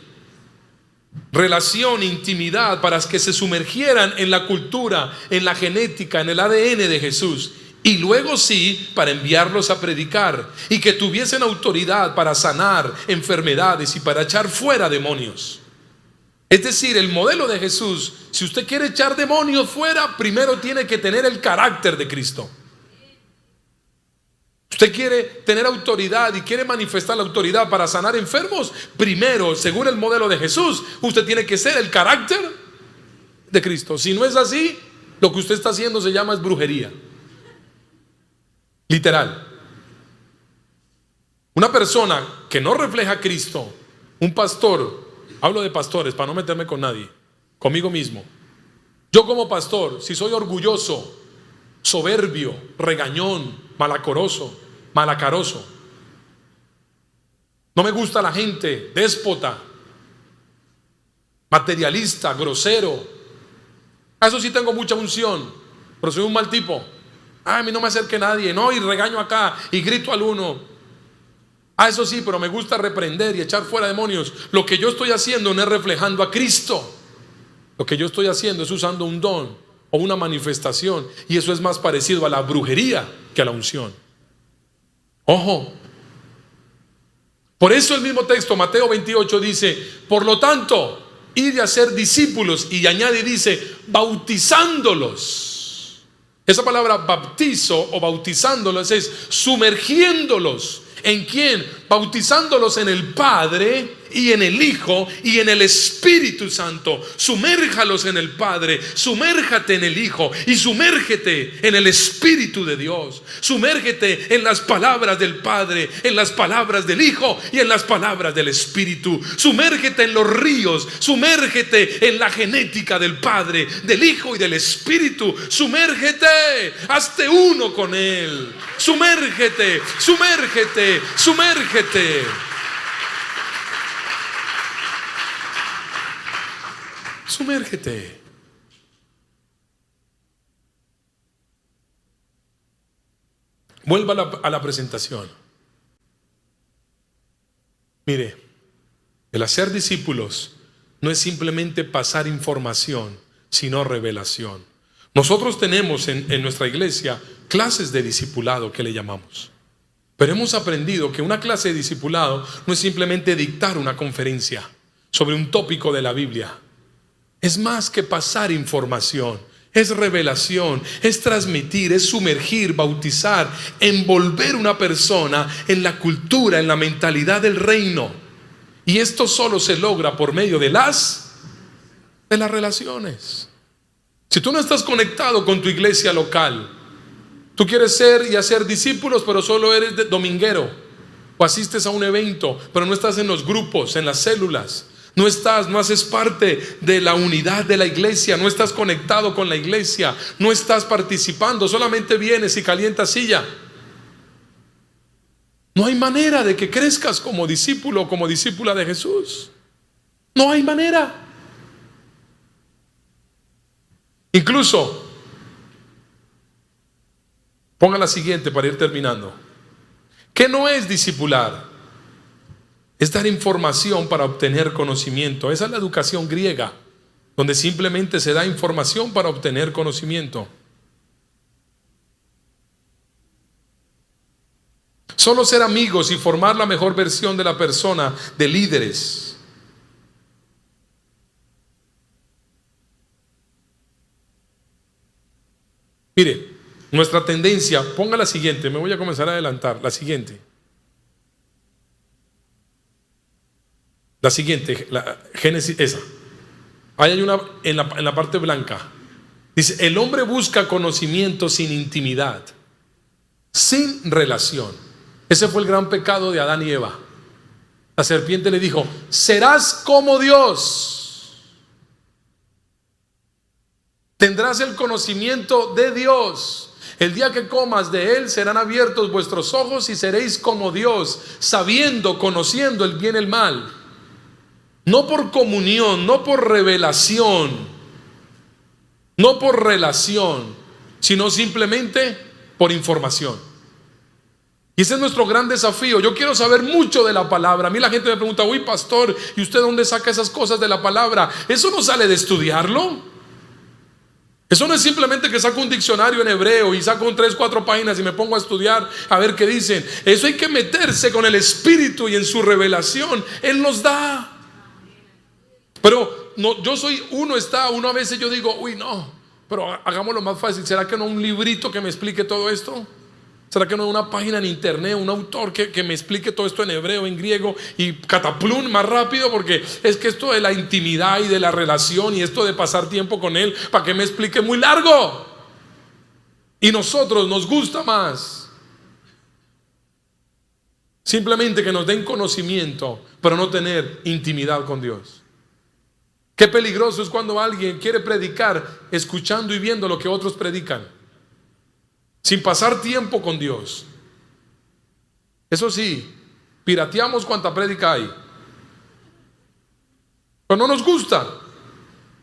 Relación, intimidad, para que se sumergieran en la cultura, en la genética, en el ADN de Jesús. Y luego sí, para enviarlos a predicar y que tuviesen autoridad para sanar enfermedades y para echar fuera demonios. Es decir, el modelo de Jesús, si usted quiere echar demonios fuera, primero tiene que tener el carácter de Cristo. Usted quiere tener autoridad y quiere manifestar la autoridad para sanar enfermos, primero, según el modelo de Jesús, usted tiene que ser el carácter de Cristo. Si no es así, lo que usted está haciendo se llama es brujería. Literal. Una persona que no refleja a Cristo, un pastor, hablo de pastores para no meterme con nadie, conmigo mismo. Yo como pastor, si soy orgulloso, soberbio, regañón, malacaroso, no me gusta la gente, déspota, materialista, grosero, a eso sí tengo mucha unción, pero soy un mal tipo. A mí no me acerque nadie, no, y regaño acá y grito al uno. Eso sí, pero me gusta reprender y echar fuera demonios. Lo que yo estoy haciendo no es reflejando a Cristo. Lo que yo estoy haciendo es usando un don o una manifestación, y eso es más parecido a la brujería que a la unción. Ojo. Por eso el mismo texto, Mateo 28, dice, por lo tanto, id a ser discípulos, y añade y dice, bautizándolos. Esa palabra bautizo o bautizándolos es sumergiéndolos. ¿En quién? Bautizándolos en el Padre y en el Hijo y en el Espíritu Santo. Sumérjalos en el Padre, sumérjate en el Hijo y sumérgete en el Espíritu de Dios. Sumérgete en las palabras del Padre, en las palabras del Hijo y en las palabras del Espíritu. Sumérgete en los ríos, sumérgete en la genética del Padre, del Hijo y del Espíritu. Sumérgete, hazte uno con Él. Sumérgete, sumérgete, sumérgete. Sumérgete. Vuelva a la presentación. Mire, el hacer discípulos no es simplemente pasar información, sino revelación. Nosotros tenemos en nuestra iglesia clases de discipulado que le llamamos. Pero hemos aprendido que una clase de discipulado no es simplemente dictar una conferencia sobre un tópico de la Biblia. Es más que pasar información, es revelación, es transmitir, es sumergir, bautizar, envolver una persona en la cultura, en la mentalidad del reino. Y esto solo se logra por medio de las relaciones. Si tú no estás conectado con tu iglesia local, tú quieres ser y hacer discípulos, pero solo eres dominguero, o asistes a un evento, pero no estás en los grupos, en las células. No haces parte de la unidad de la iglesia, no estás conectado con la iglesia, no estás participando, solamente vienes y calientas silla. No hay manera de que crezcas como discípulo o como discípula de Jesús. No hay manera. Incluso, ponga la siguiente para ir terminando. ¿Qué no es discipular? Es dar información para obtener conocimiento. Esa es la educación griega, donde simplemente se da información para obtener conocimiento. Solo ser amigos y formar la mejor versión de la persona, de líderes. Mire, nuestra tendencia, ponga la siguiente, me voy a comenzar a adelantar, la siguiente. La siguiente, la Génesis, esa. Ahí hay una en la parte blanca. Dice, el hombre busca conocimiento sin intimidad, sin relación. Ese fue el gran pecado de Adán y Eva. La serpiente le dijo, serás como Dios. Tendrás el conocimiento de Dios. El día que comas de él serán abiertos vuestros ojos y seréis como Dios, sabiendo, conociendo el bien y el mal. No por comunión, no por revelación, no por relación, sino simplemente por información. Y ese es nuestro gran desafío. Yo quiero saber mucho de la palabra. A mí la gente me pregunta, uy, pastor, ¿y usted dónde saca esas cosas de la palabra? Eso no sale de estudiarlo. Eso no es simplemente que saco un diccionario en hebreo y saco 3, 4 páginas y me pongo a estudiar a ver qué dicen. Eso hay que meterse con el Espíritu y en su revelación Él nos da. Pero no, yo soy uno a veces yo digo, uy, no, pero hagámoslo más fácil. ¿Será que no un librito que me explique todo esto? ¿Será que no una página en internet, un autor que me explique todo esto en hebreo, en griego y cataplum más rápido? Porque es que esto de la intimidad y de la relación y esto de pasar tiempo con él, ¿para qué me explique muy largo? Y nosotros nos gusta más simplemente que nos den conocimiento, pero no tener intimidad con Dios. Qué peligroso es cuando alguien quiere predicar escuchando y viendo lo que otros predican, sin pasar tiempo con Dios. Eso sí, pirateamos cuanta prédica hay, pero no nos gusta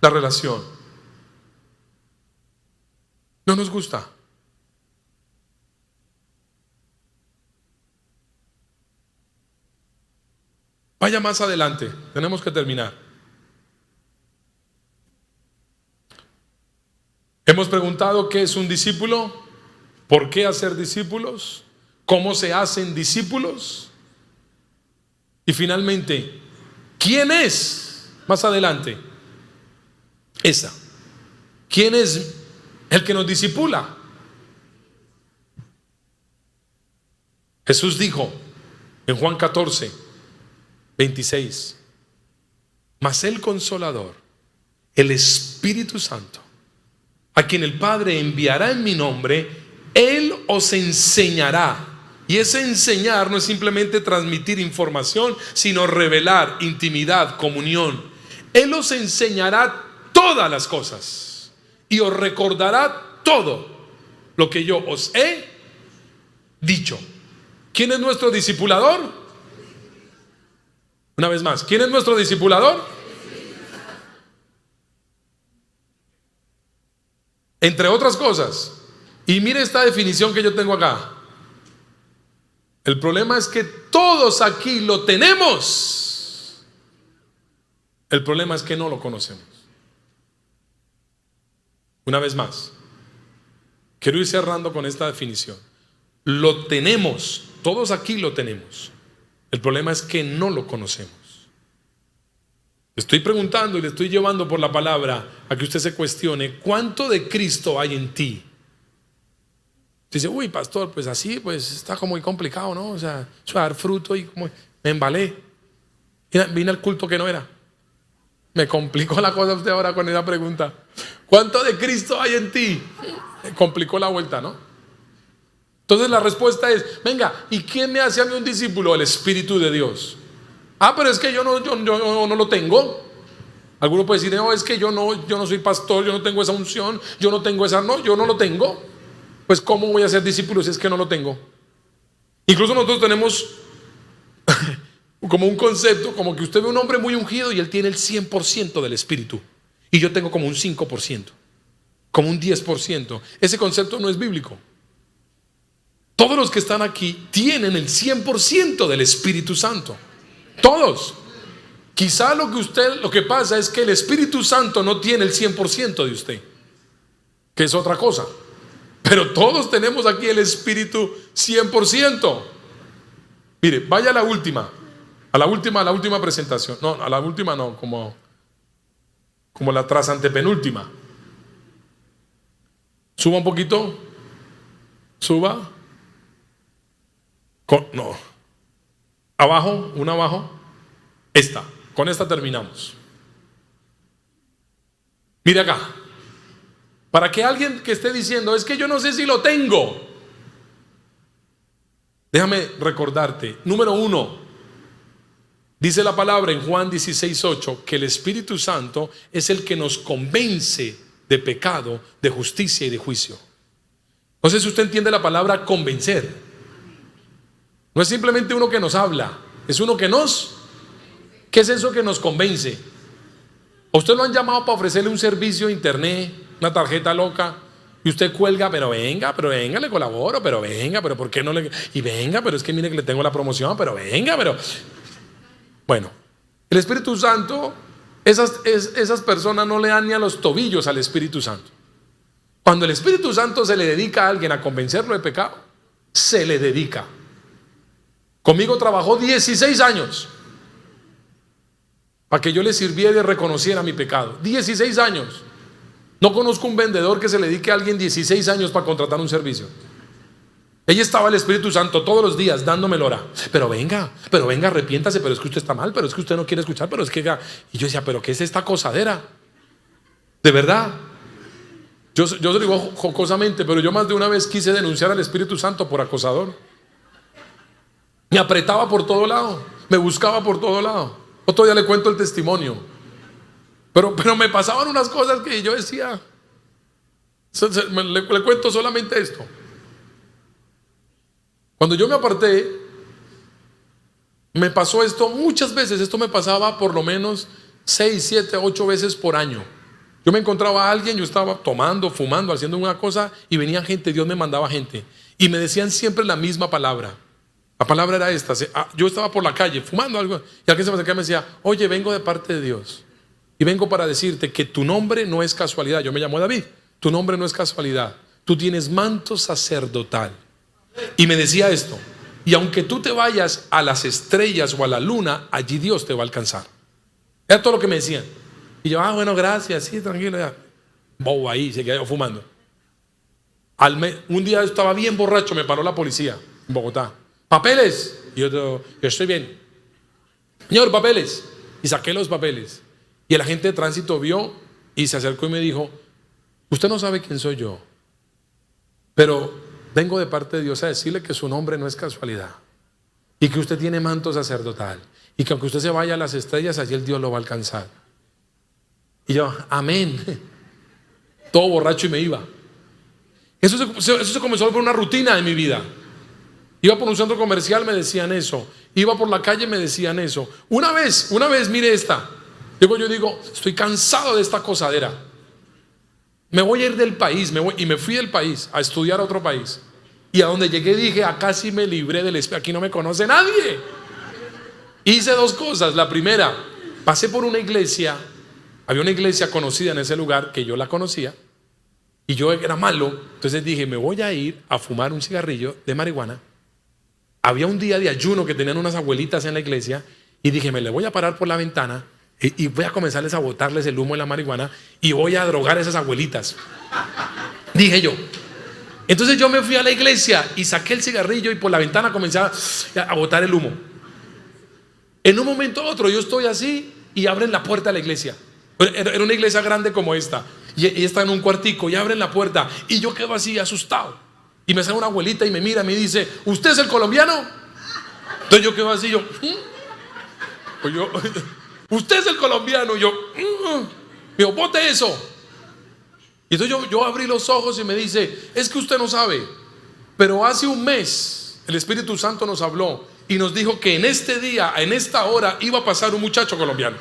la relación. No nos gusta. Vaya más adelante, tenemos que terminar. Hemos preguntado qué es un discípulo, por qué hacer discípulos, cómo se hacen discípulos y finalmente, ¿quién es? Más adelante, esa. ¿Quién es el que nos discipula? Jesús dijo en Juan 14, 26, mas el Consolador, el Espíritu Santo, a quien el Padre enviará en mi nombre, Él os enseñará. Y ese enseñar no es simplemente transmitir información, sino revelar intimidad, comunión. Él os enseñará todas las cosas y os recordará todo lo que yo os he dicho. ¿Quién es nuestro discipulador? Una vez más, ¿quién es nuestro discipulador? Entre otras cosas. Y mire esta definición que yo tengo acá. El problema es que todos aquí lo tenemos. El problema es que no lo conocemos. Una vez más, quiero ir cerrando con esta definición. Lo tenemos, todos aquí lo tenemos. El problema es que no lo conocemos. Estoy preguntando y le estoy llevando por la palabra a que usted se cuestione ¿cuánto de Cristo hay en ti? Dice, uy, pastor, pues así, pues está como muy complicado, ¿no? O sea, eso va a dar fruto y como me embalé. Vine al culto que no era. Me complicó la cosa usted ahora con esa pregunta. ¿Cuánto de Cristo hay en ti? Me complicó la vuelta, ¿no? Entonces la respuesta es, venga, ¿y quién me hace a mí un discípulo? El Espíritu de Dios. Ah, pero es que yo no lo tengo. Alguno puede decir, no, es que yo no soy pastor, yo no tengo esa unción, yo no tengo esa, no, yo no lo tengo. Pues ¿cómo voy a ser discípulo si es que no lo tengo? Incluso nosotros tenemos como un concepto, como que usted ve un hombre muy ungido y él tiene el 100% del Espíritu y yo tengo como un 5%, como un 10%. Ese concepto no es bíblico. Todos los que están aquí tienen el 100% del Espíritu Santo. Todos. Quizá lo que pasa es que el Espíritu Santo no tiene el 100% de usted, que es otra cosa. Pero todos tenemos aquí el Espíritu 100%. Mire, vaya a la última presentación. No, a la última no, como la tras antepenúltima. Suba un poquito. Suba. No. Abajo, una abajo. Esta. con esta terminamos. Mire acá, para que alguien que esté diciendo, es que yo no sé si lo tengo, déjame recordarte, número 1, dice la palabra en Juan 16:8 que el Espíritu Santo es el que nos convence de pecado, de justicia y de juicio. No sé si usted entiende la palabra convencer. No es simplemente uno que nos habla, es uno que nos... ¿Qué es eso que nos convence? ¿A usted lo han llamado para ofrecerle un servicio de internet, una tarjeta loca? Y usted cuelga, pero venga, le colaboro, pero venga, pero ¿por qué no le...? Y venga, pero es que mire que le tengo la promoción, pero venga, pero... Bueno, el Espíritu Santo, esas personas no le dan ni a los tobillos al Espíritu Santo. Cuando el Espíritu Santo se le dedica a alguien a convencerlo de pecado, se le dedica. Conmigo trabajó 16 años para que yo le sirviera y reconociera mi pecado. 16 años. No conozco un vendedor que se le dedique a alguien 16 años para contratar un servicio. Ella estaba el Espíritu Santo todos los días dándome hora. Pero venga, arrepiéntase, pero es que usted está mal, pero es que usted no quiere escuchar, pero es que... Y yo decía, pero ¿qué es esta cosadera? De verdad. Yo se lo digo jocosamente, pero yo más de una vez quise denunciar al Espíritu Santo por acosador. Me apretaba por todo lado, me buscaba por todo lado. Otro día le cuento el testimonio. Pero me pasaban unas cosas que yo decía. Le cuento solamente esto. Cuando yo me aparté, me pasó esto muchas veces. Esto me pasaba por lo menos 6, 7, 8 veces por año. Yo me encontraba a alguien, yo estaba tomando, fumando, haciendo una cosa, y venía gente, Dios me mandaba gente, y me decían siempre la misma palabra. La palabra era esta. Yo estaba por la calle fumando algo, y alguien se me acercaba y me decía, oye, vengo de parte de Dios, y vengo para decirte que tu nombre no es casualidad. Yo me llamo David. Tu nombre no es casualidad, tú tienes manto sacerdotal. Y me decía esto: y aunque tú te vayas a las estrellas o a la luna, allí Dios te va a alcanzar. Era todo lo que me decían. Y yo, bueno, gracias, sí, tranquilo, ya. Bobo ahí, se quedó fumando. Un día estaba bien borracho, me paró la policía en Bogotá. ¿Papeles? Y yo estoy bien. Señor, papeles. Y saqué los papeles. Y el agente de tránsito vio y se acercó y me dijo, usted no sabe quién soy yo, pero vengo de parte de Dios a decirle que su nombre no es casualidad, y que usted tiene manto sacerdotal, y que aunque usted se vaya a las estrellas, allí el Dios lo va a alcanzar. Y yo, amén. Todo borracho y me iba. Eso se comenzó a volver una rutina en mi vida. Iba por un centro comercial, me decían eso. Iba por la calle, me decían eso. Una vez, mire esta. Yo digo, estoy cansado de esta cosadera. Me voy a ir del país, y me fui del país a estudiar a otro país. Y a donde llegué dije, acá sí me libré del espejo, aquí no me conoce nadie. Hice 2 cosas. La primera, pasé por una iglesia. Había una iglesia conocida en ese lugar que yo la conocía, y yo era malo. Entonces dije, me voy a ir a fumar un cigarrillo de marihuana. Había un día de ayuno que tenían unas abuelitas en la iglesia, y dije, me le voy a parar por la ventana y voy a comenzarles a botarles el humo de la marihuana, y voy a drogar a esas abuelitas, dije yo. Entonces yo me fui a la iglesia y saqué el cigarrillo, y por la ventana comencé a botar el humo. En un momento a otro yo estoy así, y abren la puerta de la iglesia. Era una iglesia grande como esta, y está en un cuartico, y abren la puerta, y yo quedo así asustado, y me sale una abuelita y me mira y me dice, ¿usted es el colombiano? Entonces yo quedo así, ¿usted es el colombiano? Y yo digo, bote eso. Y entonces yo abrí los ojos y me dice, es que usted no sabe, pero hace un mes el Espíritu Santo nos habló y nos dijo que en este día, en esta hora, iba a pasar un muchacho colombiano,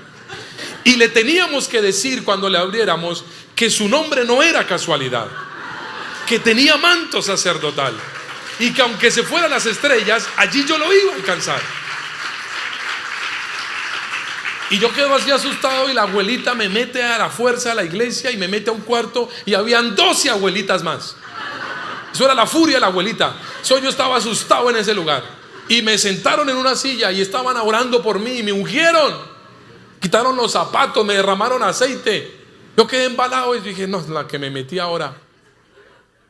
y le teníamos que decir cuando le abriéramos que su nombre no era casualidad, que tenía manto sacerdotal, y que aunque se fueran las estrellas, allí yo lo iba a alcanzar. Y yo quedo así asustado, y la abuelita me mete a la fuerza a la iglesia y me mete a un cuarto, y habían 12 abuelitas más. Eso era la furia de la abuelita. Yo estaba asustado en ese lugar, y me sentaron en una silla y estaban orando por mí y me ungieron. Quitaron los zapatos, me derramaron aceite. Yo quedé embalado y dije, no, la que me metí ahora.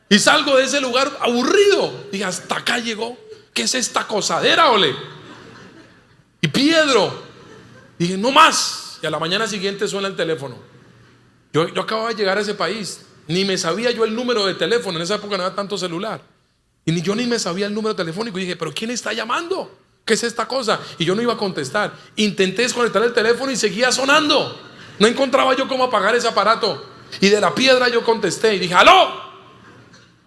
Y salgo de ese lugar aburrido. Dije, hasta acá llegó. ¿Qué es esta cosadera, ole? Y Pedro, Dije, no más. Y a la mañana siguiente suena el teléfono. Yo acababa de llegar a ese país. Ni me sabía yo el número de teléfono. En esa época no había tanto celular. Y yo ni me sabía el número telefónico. Y dije, ¿pero quién está llamando? ¿Qué es esta cosa? Y yo no iba a contestar. Intenté desconectar el teléfono y seguía sonando. No encontraba yo cómo apagar ese aparato. Y de la piedra yo contesté y dije, ¡aló!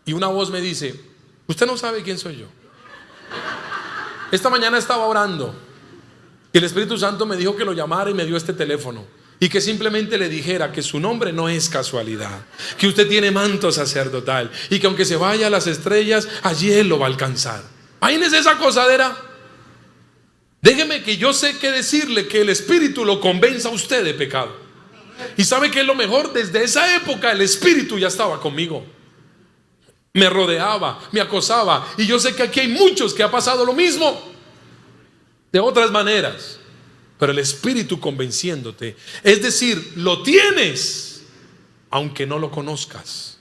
Y una voz me dice, usted no sabe quién soy yo. Esta mañana estaba orando y el Espíritu Santo me dijo que lo llamara y me dio este teléfono. Y que simplemente le dijera que su nombre no es casualidad, que usted tiene manto sacerdotal y que aunque se vaya a las estrellas, allí Él lo va a alcanzar. Imagínese esa cosadera. Déjeme que yo sé qué decirle, que el Espíritu lo convenza a usted de pecado. Y sabe que es lo mejor, desde esa época el Espíritu ya estaba conmigo. Me rodeaba, me acosaba. Y yo sé que aquí hay muchos que ha pasado lo mismo, de otras maneras. Pero el Espíritu convenciéndote, es decir, lo tienes, aunque no lo conozcas.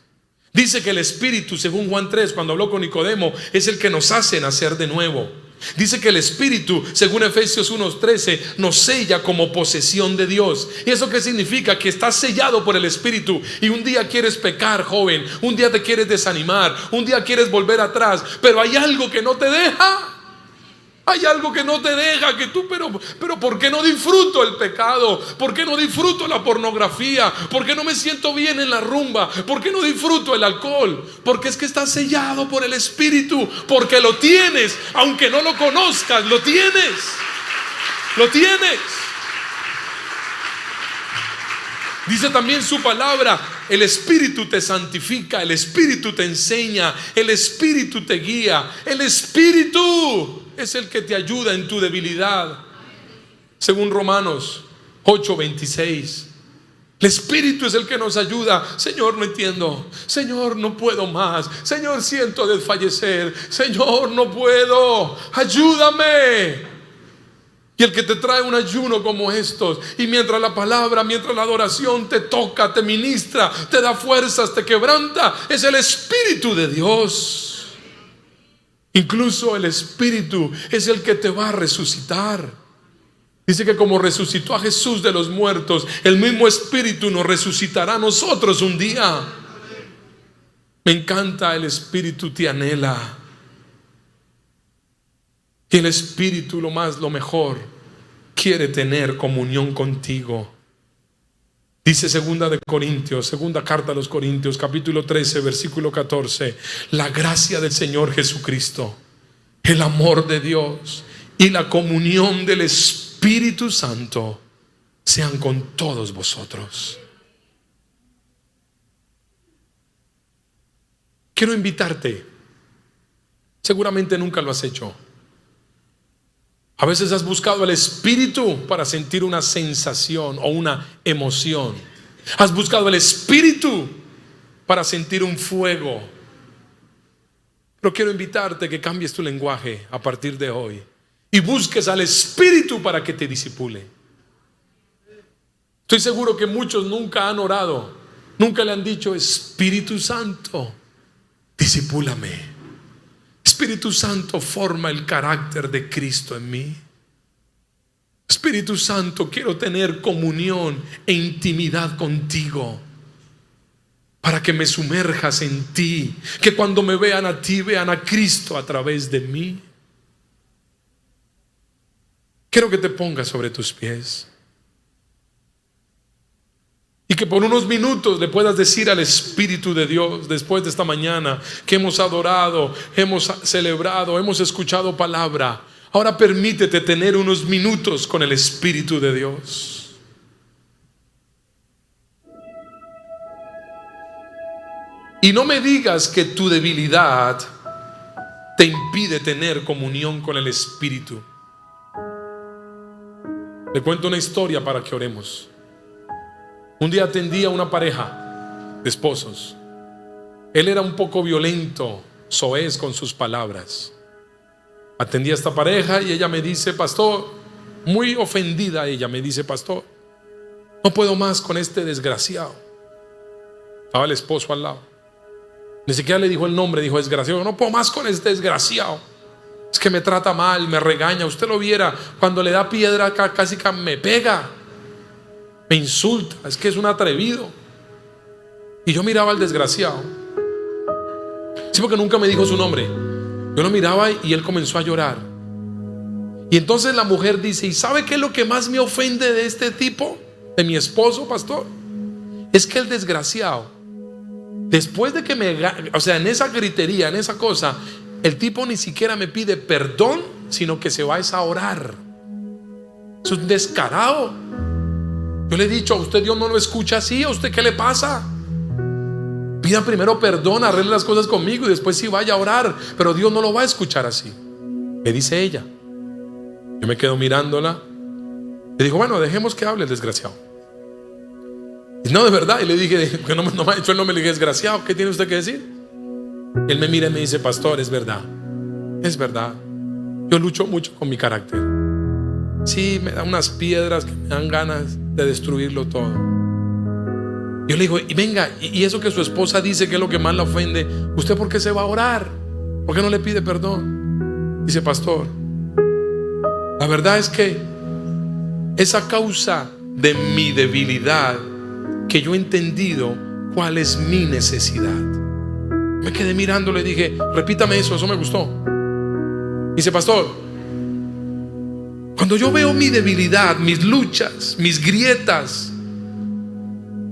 Dice que el Espíritu, según Juan 3, cuando habló con Nicodemo, es el que nos hace nacer de nuevo. Dice que el Espíritu, según Efesios 1:13, nos sella como posesión de Dios. ¿Y eso qué significa? Que estás sellado por el Espíritu. Y un día quieres pecar, joven. Un día te quieres desanimar. Un día quieres volver atrás. Pero hay algo que no te deja. Hay algo que no te deja, que tú, pero ¿por qué no disfruto el pecado? ¿Por qué no disfruto la pornografía? ¿Por qué no me siento bien en la rumba? ¿Por qué no disfruto el alcohol? Porque es que estás sellado por el Espíritu, porque lo tienes, aunque no lo conozcas, lo tienes. Lo tienes. Dice también su palabra, el Espíritu te santifica, el Espíritu te enseña, el Espíritu te guía, el Espíritu es el que te ayuda en tu debilidad. Según Romanos 8:26, el Espíritu es el que nos ayuda. Señor, no entiendo. Señor, no puedo más. Señor, siento desfallecer. Señor, no puedo. Ayúdame. Y el que te trae un ayuno como estos, y mientras la palabra, mientras la adoración te toca, te ministra, te da fuerzas, te quebranta, es el Espíritu de Dios. Incluso el Espíritu es el que te va a resucitar. Dice que como resucitó a Jesús de los muertos, el mismo Espíritu nos resucitará a nosotros un día. Me encanta, el Espíritu te anhela. Y el Espíritu, lo mejor, quiere tener comunión contigo. Dice segunda carta a los Corintios, capítulo 13, versículo 14. La gracia del Señor Jesucristo, el amor de Dios y la comunión del Espíritu Santo sean con todos vosotros. Quiero invitarte. Seguramente nunca lo has hecho. A veces has buscado el Espíritu para sentir una sensación o una emoción. Has buscado el Espíritu para sentir un fuego. Pero quiero invitarte que cambies tu lenguaje a partir de hoy y busques al Espíritu para que te disipule. Estoy seguro que muchos nunca han orado, nunca le han dicho: Espíritu Santo, disipúlame. Espíritu Santo, forma el carácter de Cristo en mí. Espíritu Santo, quiero tener comunión e intimidad contigo, para que me sumerjas en ti, que cuando me vean a ti, vean a Cristo a través de mí. Quiero que te pongas sobre tus pies y que por unos minutos le puedas decir al Espíritu de Dios, después de esta mañana que hemos adorado, hemos celebrado, hemos escuchado palabra, ahora permítete tener unos minutos con el Espíritu de Dios. Y no me digas que tu debilidad te impide tener comunión con el Espíritu. Le cuento una historia para que oremos. Un día atendí a una pareja de esposos. Él era un poco violento, soez con sus palabras. Atendí a esta pareja y ella me dice: pastor, muy ofendida ella, me dice: pastor, no puedo más con este desgraciado. Estaba el esposo al lado. Ni siquiera le dijo el nombre, dijo desgraciado. No puedo más con este desgraciado. Es que me trata mal, me regaña. Usted lo viera, cuando le da piedra acá, casi que me pega, me insulta, es que es un atrevido. Y yo miraba al desgraciado, sí, porque nunca me dijo su nombre. Yo lo miraba y él comenzó a llorar. Y entonces la mujer dice: ¿y sabe qué es lo que más me ofende de este tipo, de mi esposo, pastor? Es que el desgraciado, después de que en esa gritería, en esa cosa, el tipo ni siquiera me pide perdón, sino que se va a orar. Es un descarado. Yo le he dicho: a usted Dios no lo escucha así. ¿A usted qué le pasa? Pida primero perdón, arregle las cosas conmigo y después sí vaya a orar. Pero Dios no lo va a escuchar así. ¿Qué dice ella? Yo me quedo mirándola. Le digo: bueno, dejemos que hable el desgraciado. Y no, de verdad. Y le dije, que no me ha dicho el nombre. Le dije: desgraciado, ¿qué tiene usted que decir? Él me mira y me dice: pastor, es verdad. Es verdad. Yo lucho mucho con mi carácter. Sí, me da unas piedras que me dan ganas de destruirlo todo. Yo le digo: y venga, y eso que su esposa dice que es lo que más la ofende, ¿usted por qué se va a orar? ¿Por qué no le pide perdón? Dice: pastor, la verdad es que esa causa de mi debilidad, que yo he entendido cuál es mi necesidad. Me quedé mirando, le dije: repítame eso me gustó. Dice: pastor, cuando yo veo mi debilidad, mis luchas, mis grietas,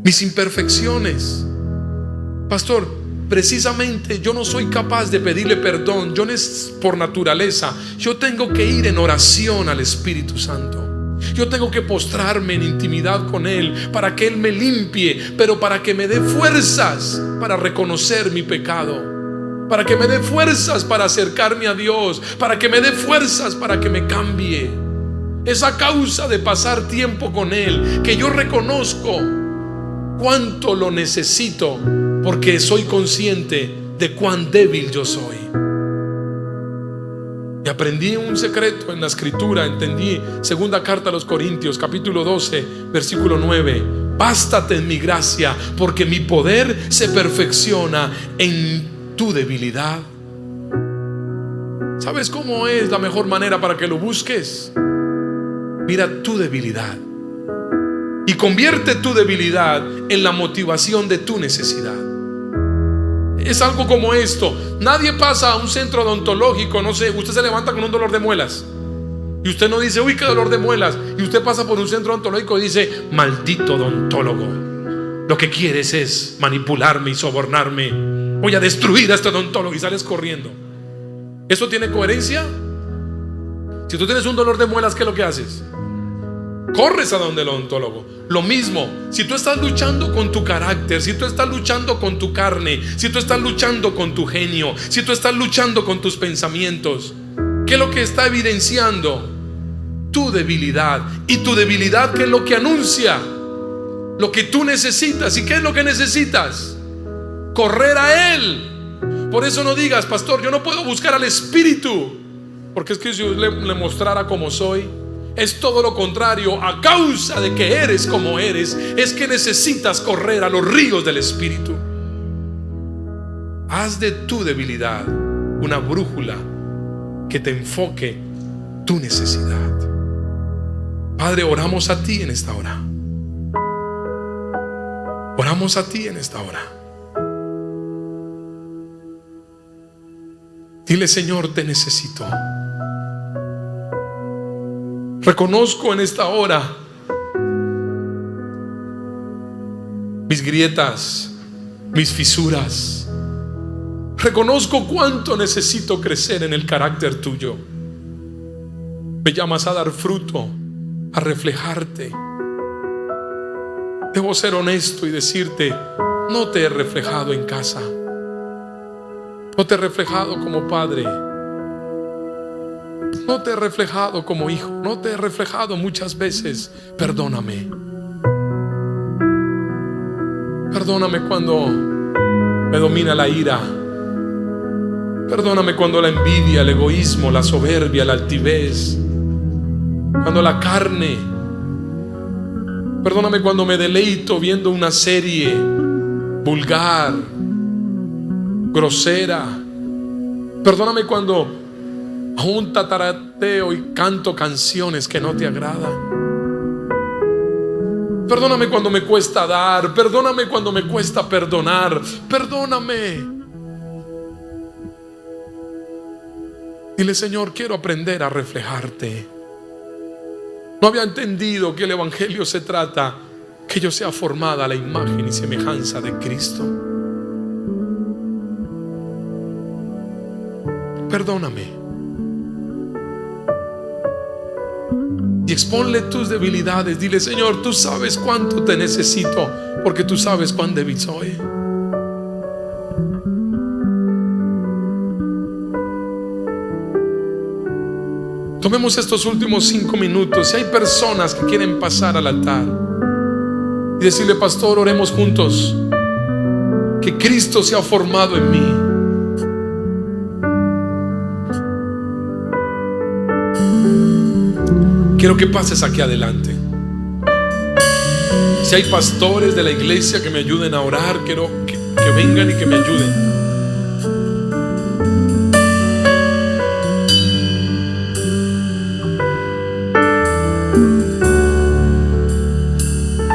mis imperfecciones, pastor, precisamente yo no soy capaz de pedirle perdón. Yo no es por naturaleza. Yo tengo que ir en oración al Espíritu Santo. Yo tengo que postrarme en intimidad con Él para que Él me limpie, pero para que me dé fuerzas para reconocer mi pecado, para que me dé fuerzas para acercarme a Dios, para que me dé fuerzas para que me cambie. Esa causa de pasar tiempo con Él, que yo reconozco cuánto lo necesito, porque soy consciente de cuán débil yo soy. Y aprendí un secreto en la escritura. Entendí segunda carta a los Corintios, capítulo 12, versículo 9: bástate en mi gracia, porque mi poder se perfecciona en tu debilidad. ¿Sabes cómo es la mejor manera para que lo busques? Mira tu debilidad y convierte tu debilidad en la motivación de tu necesidad. Es algo como esto: nadie pasa a un centro odontológico, no sé, usted se levanta con un dolor de muelas y usted no dice: uy, qué dolor de muelas. Y usted pasa por un centro odontológico y dice: maldito odontólogo, lo que quieres es manipularme y sobornarme, voy a destruir a este odontólogo, y sales corriendo. ¿Eso tiene coherencia? Si tú tienes un dolor de muelas, ¿qué es lo que haces? Corres a donde el odontólogo. Lo mismo, si tú estás luchando con tu carácter, si tú estás luchando con tu carne, si tú estás luchando con tu genio, si tú estás luchando con tus pensamientos, ¿qué es lo que está evidenciando? Tu debilidad. Y tu debilidad, ¿qué es lo que anuncia? Lo que tú necesitas. ¿Y qué es lo que necesitas? Correr a Él. Por eso no digas: pastor, yo no puedo buscar al Espíritu, porque es que si yo le mostrara cómo soy. Es todo lo contrario. A causa de que eres como eres, es que necesitas correr a los ríos del Espíritu. Haz de tu debilidad una brújula que te enfoque tu necesidad. Padre, oramos a ti en esta hora. Oramos a ti en esta hora. Dile: Señor, te necesito. Reconozco en esta hora mis grietas, mis fisuras. Reconozco cuánto necesito crecer en el carácter tuyo. Me llamas a dar fruto, a reflejarte. Debo ser honesto y decirte: no te he reflejado en casa, no te he reflejado como padre, no te he reflejado como hijo, no te he reflejado muchas veces. Perdóname. Perdóname cuando me domina la ira. Perdóname cuando la envidia, el egoísmo, la soberbia, la altivez, cuando la carne. Perdóname cuando me deleito viendo una serie vulgar, grosera. Perdóname cuando Aún tatarateo y canto canciones que no te agradan. Perdóname cuando me cuesta dar. Perdóname cuando me cuesta perdonar. Perdóname. Dile: Señor, quiero aprender a reflejarte. No había entendido que el evangelio se trata que yo sea formada a la imagen y semejanza de Cristo. Perdóname. Y exponle tus debilidades. Dile: Señor, tú sabes cuánto te necesito, porque tú sabes cuán débil soy. Tomemos estos últimos 5 minutos. Si hay personas que quieren pasar al altar y decirle: pastor, oremos juntos, que Cristo se ha formado en mí. Quiero que pases aquí adelante. Si hay pastores de la iglesia que me ayuden a orar, quiero que vengan y que me ayuden.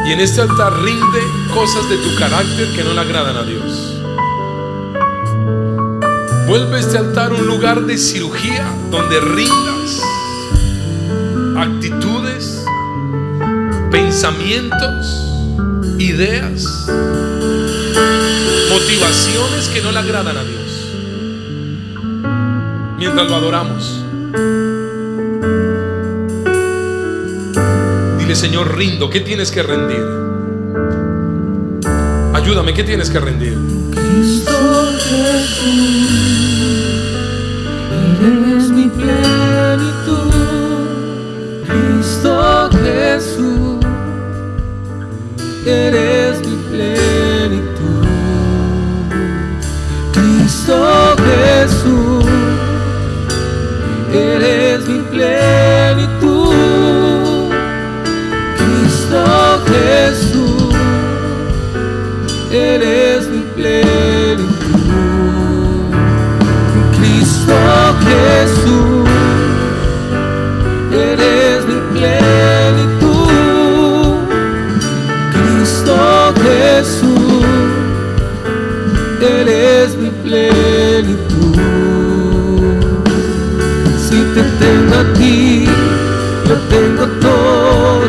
Y en este altar rinde cosas de tu carácter que no le agradan a Dios. Vuelve este altar un lugar de cirugía donde rindas actitudes, pensamientos, ideas, motivaciones que no le agradan a Dios. Mientras lo adoramos, dile: Señor, rindo. ¿Qué tienes que rendir? Ayúdame, ¿qué tienes que rendir? Cristo Jesús, eres mi plenitud. Cristo Jesús, eres mi plenitud. Cristo Jesús, eres mi plenitud. Cristo Jesús, eres mi plenitud. Cristo Jesús, eres mi plenitud. Cristo Jesús, eres mi plenitud. Si te tengo a ti, lo tengo todo.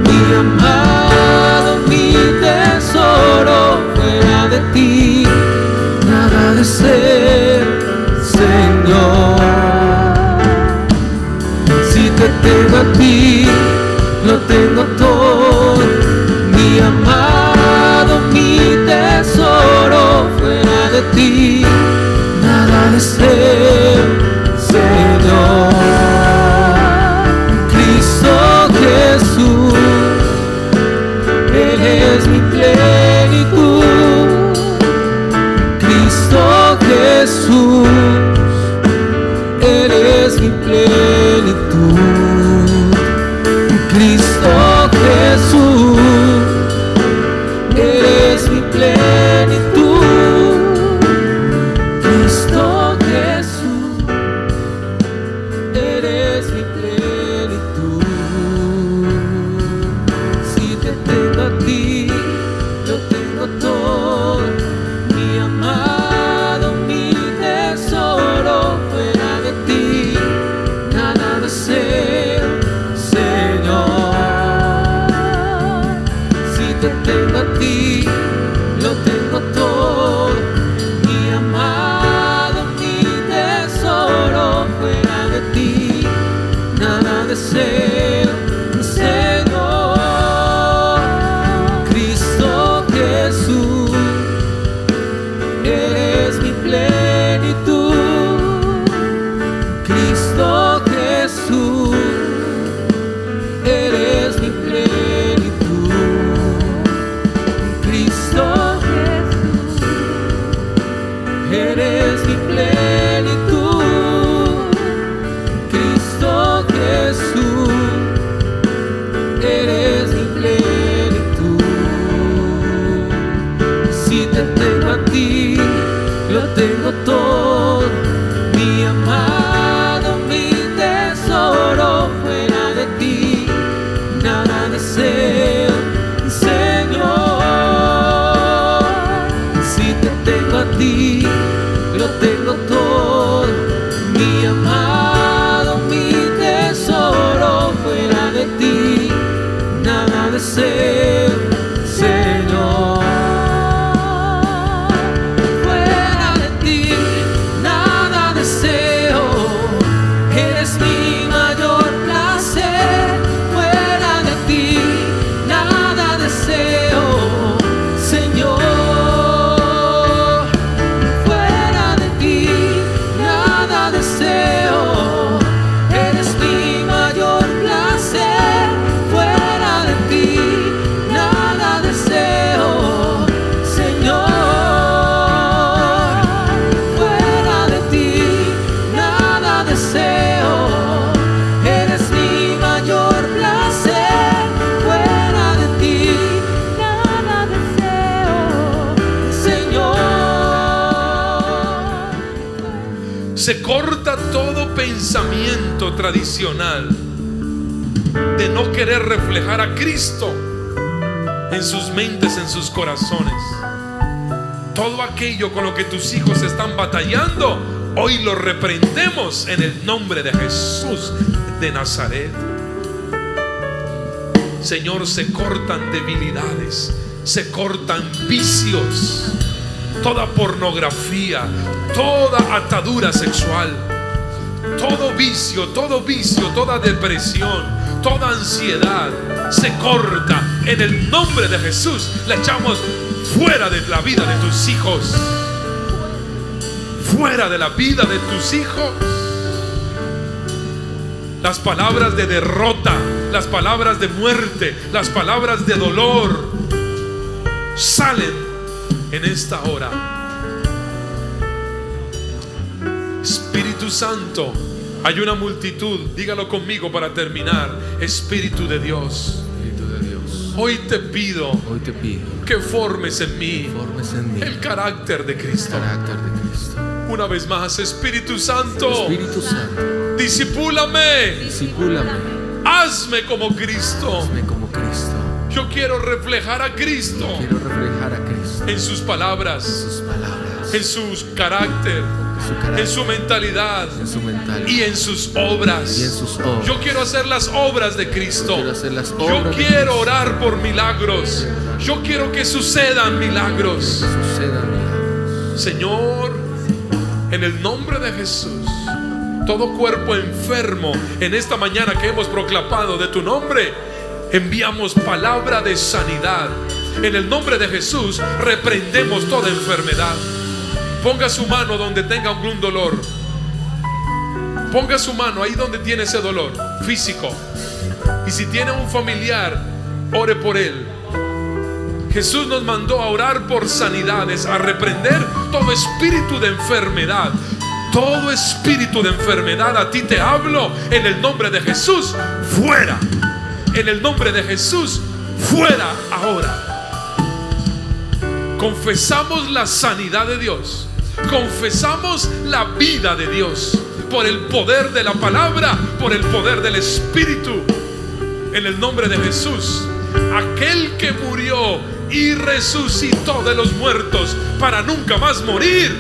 Mi amado, mi tesoro, fuera de ti nada de ser, Señor. Te tengo a ti, lo tengo todo. Mi amado, mi tesoro, fuera de ti nada de ser, Señor. Cristo Jesús, eres mi plenitud. Cristo Jesús, eres mi plenitud. Cristo Jesús, eres mi plenitud. Cristo Jesús, eres mi plenitud. Si te tengo a ti, lo tengo todo. Mi amado, mi tesoro, fuera de ti nada de ser, Señor. Si te tengo a ti, lo tengo todo. Mi amado, mi tesoro, fuera de ti nada de ser, Señor. Cristo Jesús, eres mi plenitud. Cristo Jesús, eres mi plenitud. Cristo Jesús, eres mi plenitud. Cristo Jesús, eres mi plenitud. Si te tengo a ti, lo tengo todo. Mi amado, Se corta todo pensamiento tradicional de no querer reflejar a Cristo en sus mentes, en sus corazones. Todo aquello con lo que tus hijos están batallando, hoy lo reprendemos en el nombre de Jesús de Nazaret. Señor, se cortan debilidades, se cortan vicios, toda pornografía, toda atadura sexual, todo vicio, toda depresión, toda ansiedad, se corta en el nombre de Jesús. La echamos fuera de la vida de tus hijos, fuera de la vida de tus hijos. Las palabras de derrota, las palabras de muerte, las palabras de dolor salen en esta hora. Espíritu Santo, hay una multitud, dígalo conmigo para terminar. Espíritu de Dios, hoy te pido que formes en mí el carácter de Cristo. Una vez más, Espíritu Santo, discipúlame, hazme como Cristo. Yo quiero reflejar a Cristo en sus palabras, en su carácter, en su mentalidad y en sus obras. Yo quiero hacer las obras de Cristo. Yo quiero orar por milagros. Yo quiero que sucedan milagros. Señor, en el nombre de Jesús, todo cuerpo enfermo en esta mañana que hemos proclamado de tu nombre, enviamos palabra de sanidad. En el nombre de Jesús reprendemos toda enfermedad. Ponga su mano donde tenga algún dolor. Ponga su mano ahí donde tiene ese dolor físico. Y si tiene un familiar, ore por él. Jesús nos mandó a orar por sanidades, a reprender todo espíritu de enfermedad. Todo espíritu de enfermedad, a ti te hablo en el nombre de Jesús, fuera. En el nombre de Jesús, fuera ahora. Confesamos la sanidad de Dios. Confesamos la vida de Dios por el poder de la palabra, por el poder del Espíritu. En el nombre de Jesús, aquel que murió y resucitó de los muertos para nunca más morir,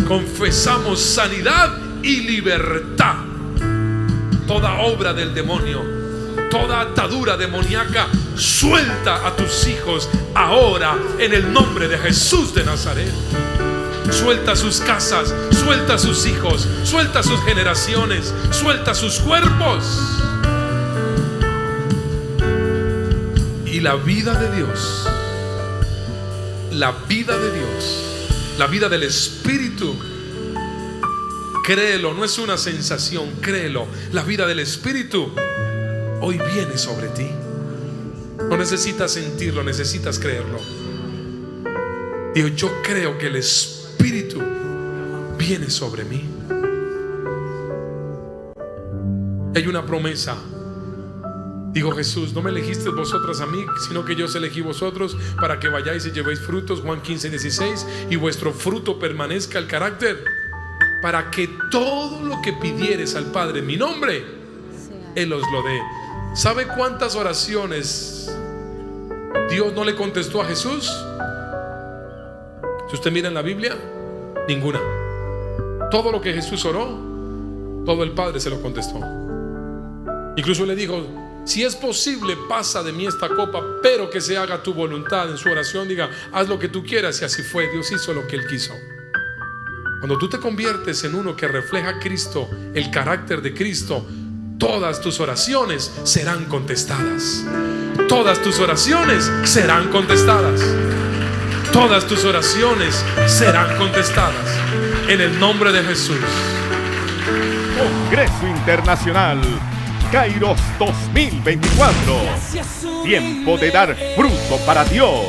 confesamos sanidad y libertad. Toda obra del demonio, toda atadura demoníaca, suelta a tus hijos ahora en el nombre de Jesús de Nazaret. Suelta sus casas, suelta sus hijos, suelta sus generaciones, suelta sus cuerpos. Y la vida de Dios, la vida de Dios, la vida del Espíritu, créelo, no es una sensación, créelo. La vida del Espíritu hoy viene sobre ti. No necesitas sentirlo, necesitas creerlo. Digo, yo creo que el Espíritu viene sobre mí. Hay una promesa. Digo, Jesús, no me elegisteis vosotras a mí, sino que yo os elegí vosotros para que vayáis y llevéis frutos. Juan 15:16. Y vuestro fruto permanezca, el carácter, para que todo lo que pidieres al Padre en mi nombre, Él os lo dé. ¿Sabe cuántas oraciones Dios no le contestó a Jesús? Si usted mira en la Biblia, ninguna. Todo lo que Jesús oró, todo el Padre se lo contestó. Incluso le dijo: si es posible, pasa de mí esta copa, pero que se haga tu voluntad. En su oración diga: haz lo que tú quieras. Y así fue. Dios hizo lo que Él quiso. Cuando tú te conviertes en uno que refleja a Cristo, el carácter de Cristo, todas tus oraciones serán contestadas. Todas tus oraciones serán contestadas. Todas tus oraciones serán contestadas en el nombre de Jesús. Congreso Internacional Kairos 2024. Tiempo de dar fruto para Dios.